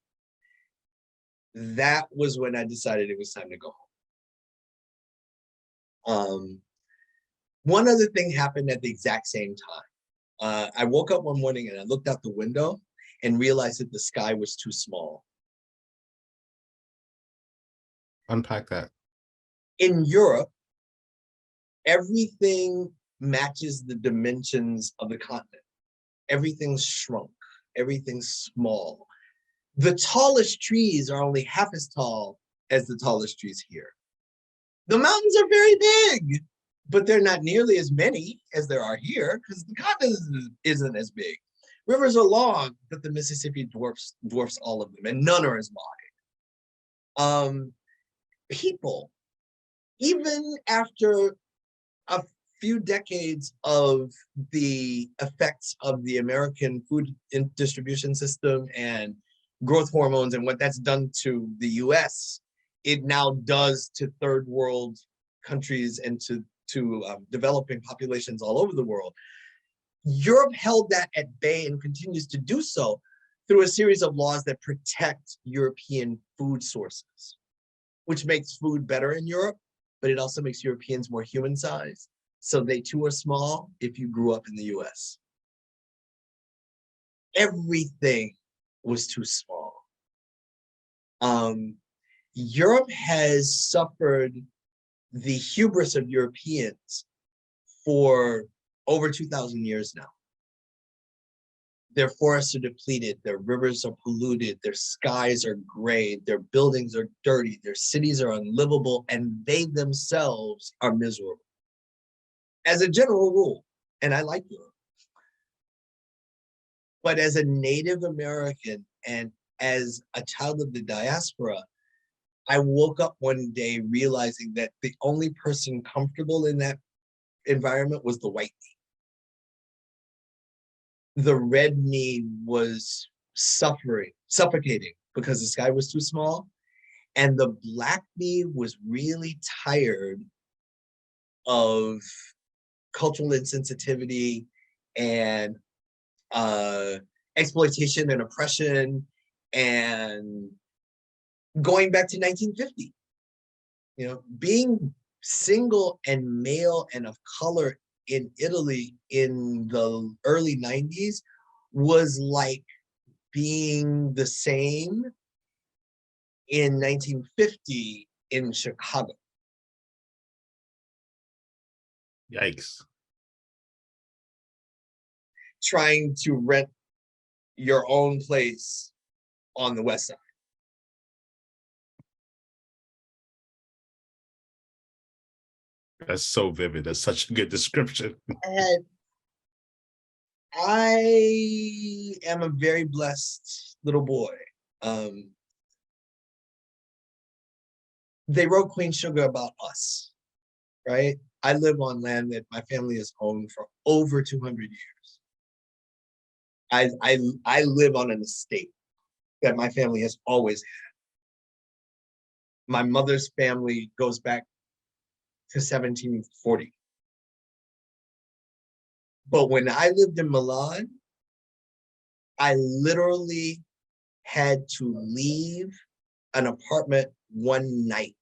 That was when I decided it was time to go home. One other thing happened at the exact same time. I woke up one morning and I looked out the window and realized that the sky was too small.
Unpack that.
In Europe, everything matches the dimensions of the continent. Everything's shrunk, everything's small. The tallest trees are only half as tall as the tallest trees here. The mountains are very big, but they're not nearly as many as there are here because the continent isn't as big. Rivers are long, but the Mississippi dwarfs all of them, and none are as wide. People, even after a few decades of the effects of the American food distribution system and growth hormones and what that's done to the US, it now does to third world countries and to developing populations all over the world. Europe held that at bay and continues to do so through a series of laws that protect European food sources, which makes food better in Europe, but it also makes Europeans more human-sized. So they too are small if you grew up in the US. Everything was too small. Europe has suffered the hubris of Europeans for over 2,000 years now. Their forests are depleted, their rivers are polluted, their skies are gray, their buildings are dirty, their cities are unlivable, and they themselves are miserable. As a general rule, and I like Europe. But as a Native American and as a child of the diaspora, I woke up one day realizing that the only person comfortable in that environment was the white me. The red me was suffocating because the sky was too small. And the black me was really tired of cultural insensitivity and exploitation and oppression, and going back to 1950. You know, being single and male and of color in Italy in the early 90s was like being the same in 1950 in Chicago.
Yikes.
Trying to rent your own place on the West Side.
That's so vivid. That's such a good description.
And I am a very blessed little boy. They wrote Queen Sugar about us, right? I live on land that my family has owned for over 200 years. I live on an estate that my family has always had. My mother's family goes back to 1740. But when I lived in Milan, I literally had to leave an apartment one night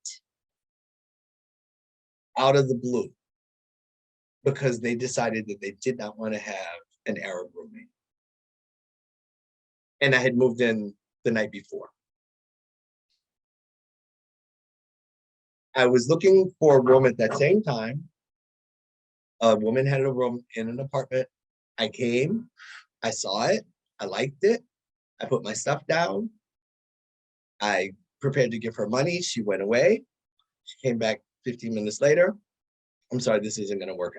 out of the blue because they decided that they did not want to have an Arab roommate. And I had moved in the night before. I was looking for a room at that same time. A woman had a room in an apartment. I came, I saw it, I liked it. I put my stuff down. I prepared to give her money. She went away. She came back 15 minutes later. I'm sorry, this isn't going to work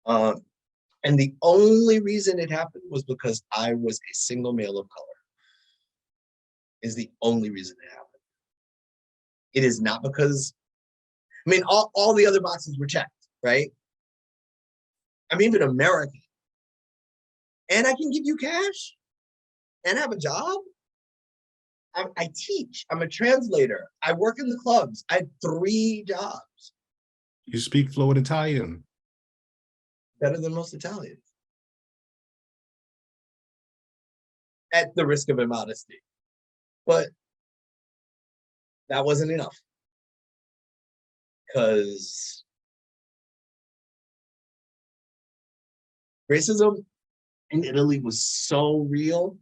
out. And the only reason it happened was because I was a single male of color. Is the only reason it happened. It is not because, I mean, all the other boxes were checked, right? I'm even American. And I can give you cash and have a job. I teach. I'm a translator. I work in the clubs. I had 3 jobs.
You speak fluent Italian.
Better than most Italians. At the risk of immodesty. But that wasn't enough. Because racism in Italy was so real.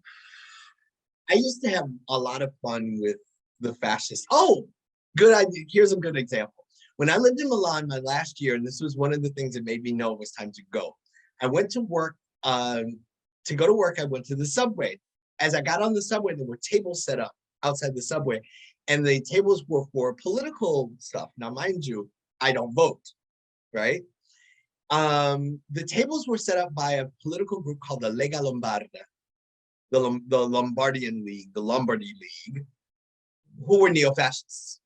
I used to have a lot of fun with the fascists. Oh, good idea. Here's a good example. When I lived in Milan my last year, and this was one of the things that made me know it was time to go. I went to work. To go to work, I went to the subway. As I got on the subway, there were tables set up outside the subway, and the tables were for political stuff. Now, mind you, I don't vote, right? The tables were set up by a political group called the Lega Lombarda, the Lombardian League, the Lombardy League, who were neo-fascists.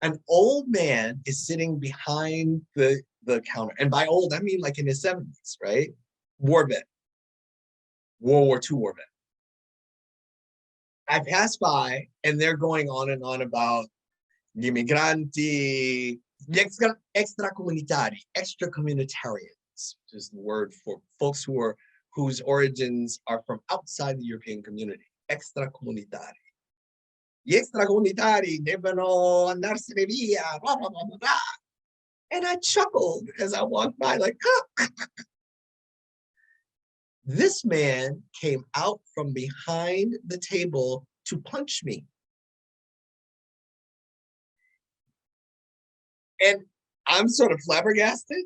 An old man is sitting behind the counter. And by old, I mean like in his 70s, right? War vet. World War II war vet. I pass by and they're going on and on about gli migranti, gli extracomunitari, extra communitarians, which is the word for folks whose origins are from outside the European community, extracomunitari. Gli extracomunitari devono andarsene via, blah, blah, blah, blah, blah. And I chuckled as I walked by, like, huh. This man came out from behind the table to punch me. And I'm sort of flabbergasted.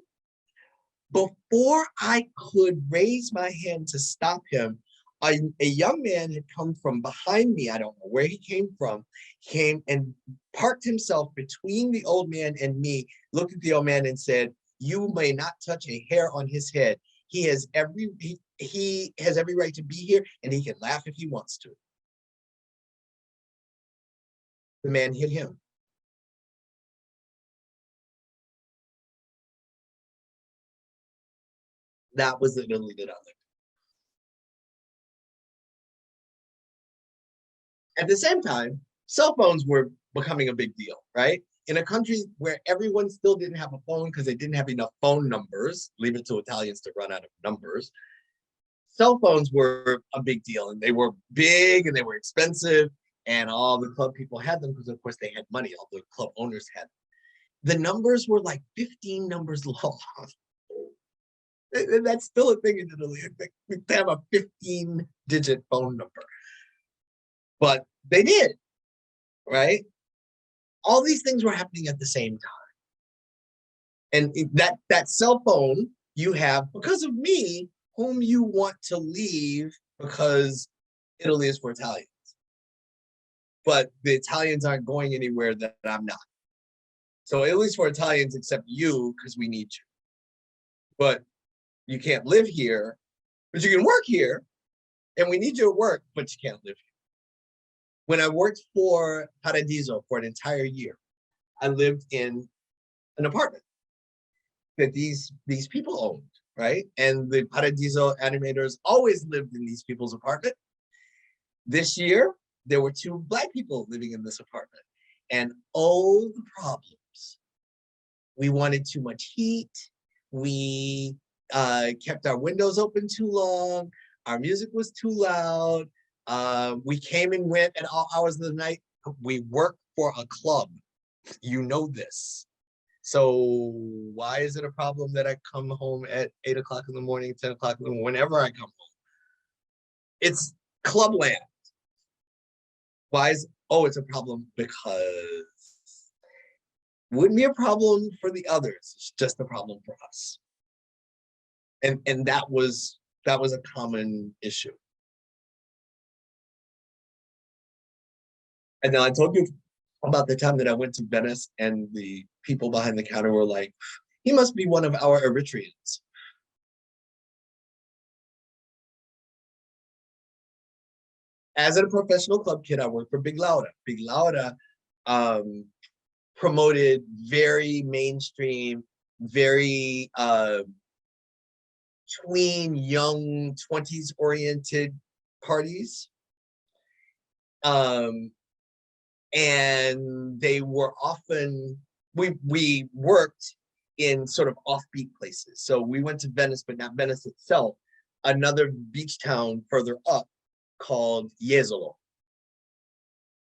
Before I could raise my hand to stop him, a young man had come from behind me. I don't know where he came from, came and parked himself between the old man and me, looked at the old man and said, "You may not touch a hair on his head. He has every right to be here, and he can laugh if he wants to." The man hit him. That was the Italy that I lived. At the same time, cell phones were becoming a big deal, right? In a country where everyone still didn't have a phone because they didn't have enough phone numbers, leave it to Italians to run out of numbers, cell phones were a big deal, and they were big and they were expensive, and all the club people had them because, of course, they had money. All the club owners had them. The numbers were like 15 numbers long. And that's still a thing in Italy. They have a 15-digit phone number. But they did, right? All these things were happening at the same time. And that cell phone you have, because of me, whom you want to leave because Italy is for Italians. But the Italians aren't going anywhere that I'm not. So Italy's for Italians except you, because we need you. But you can't live here, but you can work here, and we need you to work, but you can't live here. When I worked for Paradiso for an entire year, I lived in an apartment that these people owned, right? And the Paradiso animators always lived in these people's apartment. This year, there were 2 Black people living in this apartment. And oh, the problems. We wanted too much heat. We kept our windows open too long. Our music was too loud. We came and went at all hours of the night. We worked for a club. You know this. So why is it a problem that I come home at 8 o'clock in the morning, 10 o'clock in the morning, whenever I come home? It's clubland. Why is, oh, it's a problem because wouldn't be a problem for the others. It's just a problem for us. And that was a common issue. And now I told you about the time that I went to Venice and the people behind the counter were like, he must be one of our Eritreans. As a professional club kid, I worked for Big Lauda. Big Lauda promoted very mainstream, very tween, young, 20s oriented parties. And they were often, we worked in sort of offbeat places. So we went to Venice, but not Venice itself, another beach town further up called Jesolo.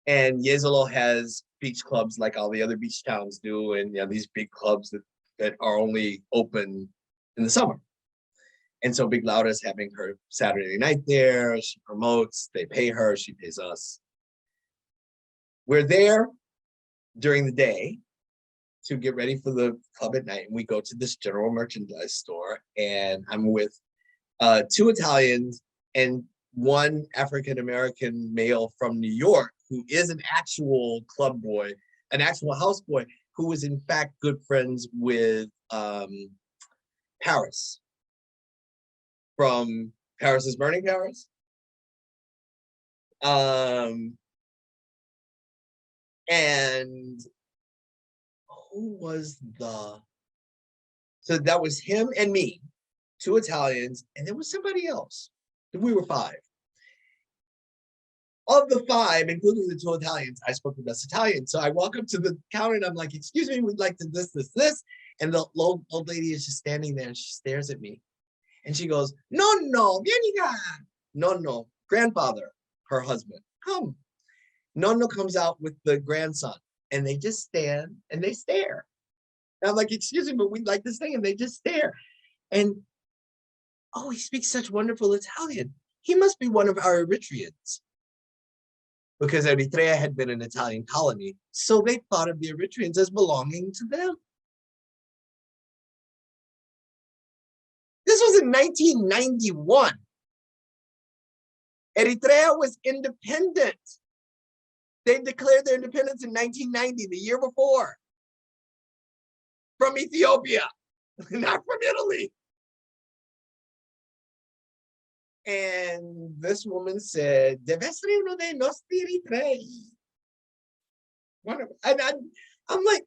And Jesolo has beach clubs like all the other beach towns do, and these big clubs that are only open in the summer. And so Big Lauda is having her Saturday night there. She promotes, they pay her, she pays us. We're there during the day to get ready for the club at night. And we go to this general merchandise store, and I'm with 2 Italians and 1 African-American male from New York, who is an actual club boy, an actual houseboy, who was in fact good friends with Paris from Paris is Burning Paris. And who was so that was him and me, 2 Italians, and there was somebody else. We were 5. Of the 5, including the 2 Italians, I spoke the best Italian. So I walk up to the counter and I'm like, excuse me, we'd like to this. And the old lady is just standing there and she stares at me. And she goes, Nonno, vieni qua. Nonno, grandfather, her husband, come. Nonno comes out with the grandson and they just stand and they stare. And I'm like, excuse me, but we'd like this thing. And they just stare. And, oh, he speaks such wonderful Italian. He must be one of our Eritreans. Because Eritrea had been an Italian colony. So they thought of the Eritreans as belonging to them. This was in 1991. Eritrea was independent. They declared their independence in 1990, the year before, from Ethiopia, not from Italy. And this woman said, deve essere uno dei nostri Eritrei. And I'm like,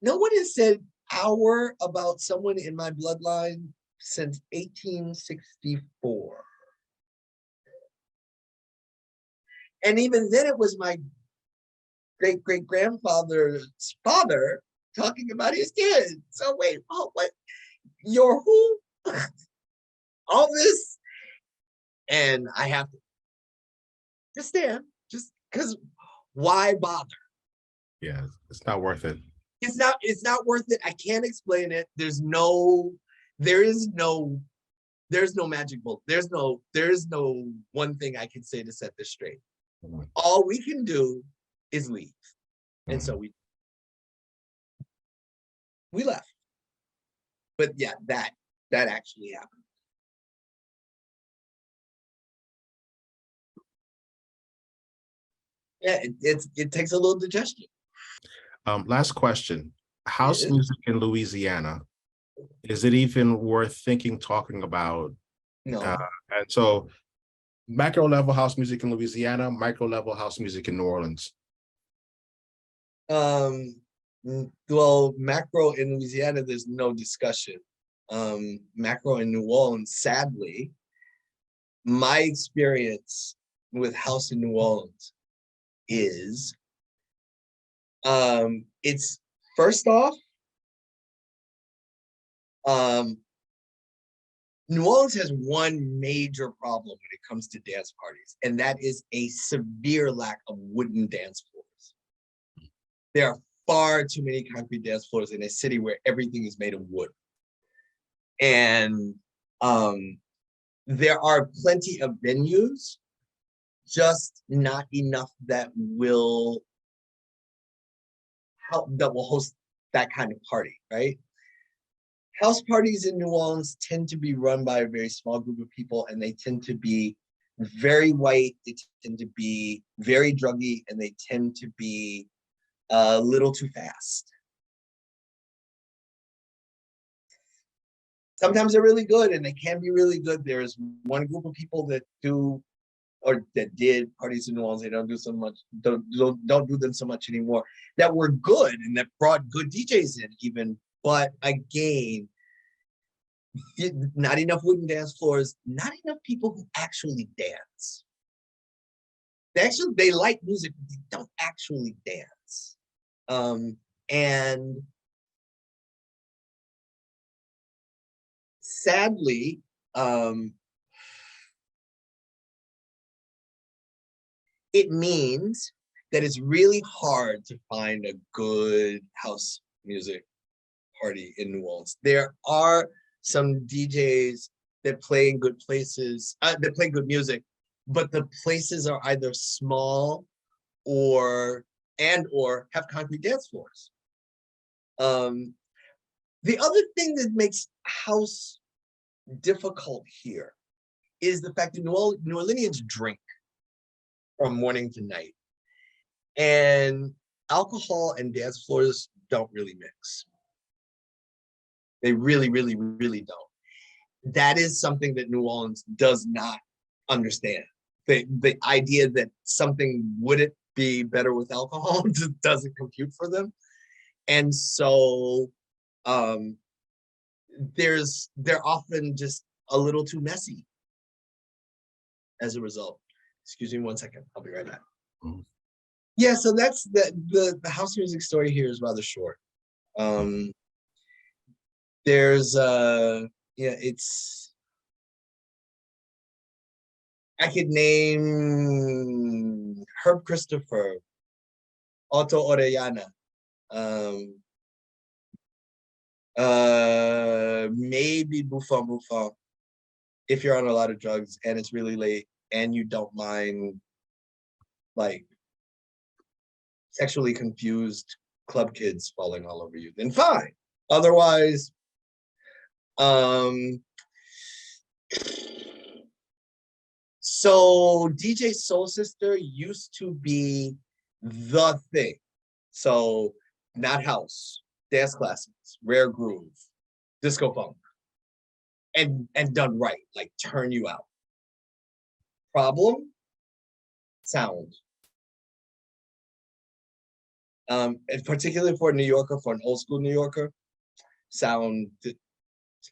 no one has said our about someone in my bloodline since 1864. And even then it was my great-great-grandfather's father talking about his kids. So wait, oh, what? You're who? All this? And I have to just stand, just because why bother?
Yeah, it's not worth it.
It's not worth it. I can't explain it. There is no magic bullet. There's no one thing I can say to set this straight.
Mhm.
All we can do is leave. And so we left. But yeah, that actually happened. Yeah, it takes a little digestion.
Last question. House
Yeah.
music in Louisiana, is it even worth talking about?
No.
And so macro level house music in Louisiana, micro level house music in New Orleans.
Well, macro in Louisiana, there's no discussion. Macro in New Orleans, sadly, my experience with house in New Orleans is it's first off, New Orleans has one major problem when it comes to dance parties, and that is a severe lack of wooden dance floors. There are far too many concrete dance floors in a city where everything is made of wood. And there are plenty of venues, just not enough that will host that kind of party, right? House parties in New Orleans tend to be run by a very small group of people, and they tend to be very white, they tend to be very druggy, and they tend to be a little too fast. Sometimes they're really good, and they can be really good. There's one group of people that do or that did parties in New Orleans. They don't do so much, don't do them so much anymore. That were good and that brought good DJs in even. But again, not enough wooden dance floors, not enough people who actually dance. They like music, but they don't actually dance. And sadly, it means that it's really hard to find a good house music party in New Orleans. There are some DJs that play in good places, that play good music, but the places are either small or have concrete dance floors. The other thing that makes house difficult here is the fact that New Orleanians drink from morning to night. And alcohol and dance floors don't really mix. They really, really, really don't. That is something that New Orleans does not understand. The idea that something wouldn't be better with alcohol just doesn't compute for them. And so they're often just a little too messy as a result. Excuse me 1 second. I'll be right back. Mm-hmm. Yeah, so that's the house music story here is rather short. There's it's I could name Herb Christopher, Otto Orellana, maybe Buffon if you're on a lot of drugs and it's really late and you don't mind like sexually confused club kids falling all over you, then fine. Otherwise, so DJ Soul Sister used to be the thing. So not house, dance classics, rare groove, disco funk, and done right, like turn you out. Problem, sound. And particularly for a New Yorker, for an old school New Yorker, sound,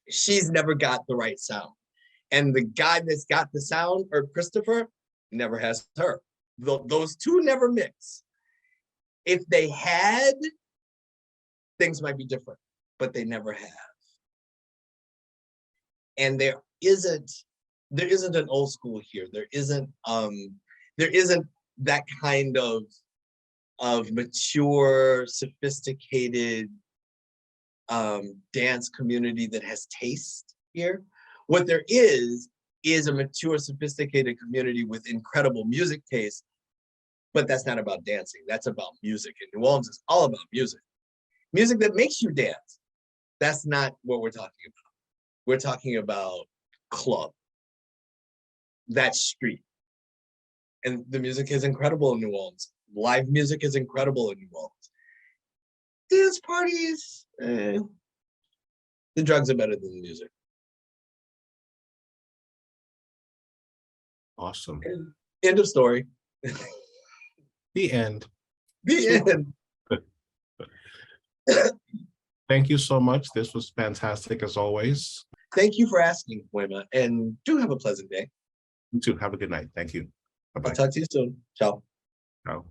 she's never got the right sound. And the guy that's got the sound, or Christopher, never has her. Those two never mix. If they had, things might be different, but they never have. And there isn't an old school here. There isn't that kind of mature, sophisticated dance community that has taste here. What there is a mature, sophisticated community with incredible music taste, but that's not about dancing. That's about music. And New Orleans is all about music. Music that makes you dance. That's not what we're talking about. We're talking about club, that street. And the music is incredible in New Orleans. Live music is incredible in New Orleans. Dance parties, the drugs are better than the music.
Awesome.
End of story.
The end.
The end.
Thank you so much. This was fantastic as always.
Thank you for asking, Poema, and do have a pleasant day.
You too. Have a good night. Thank you. Bye-bye.
I'll talk to you soon. Ciao.
Ciao.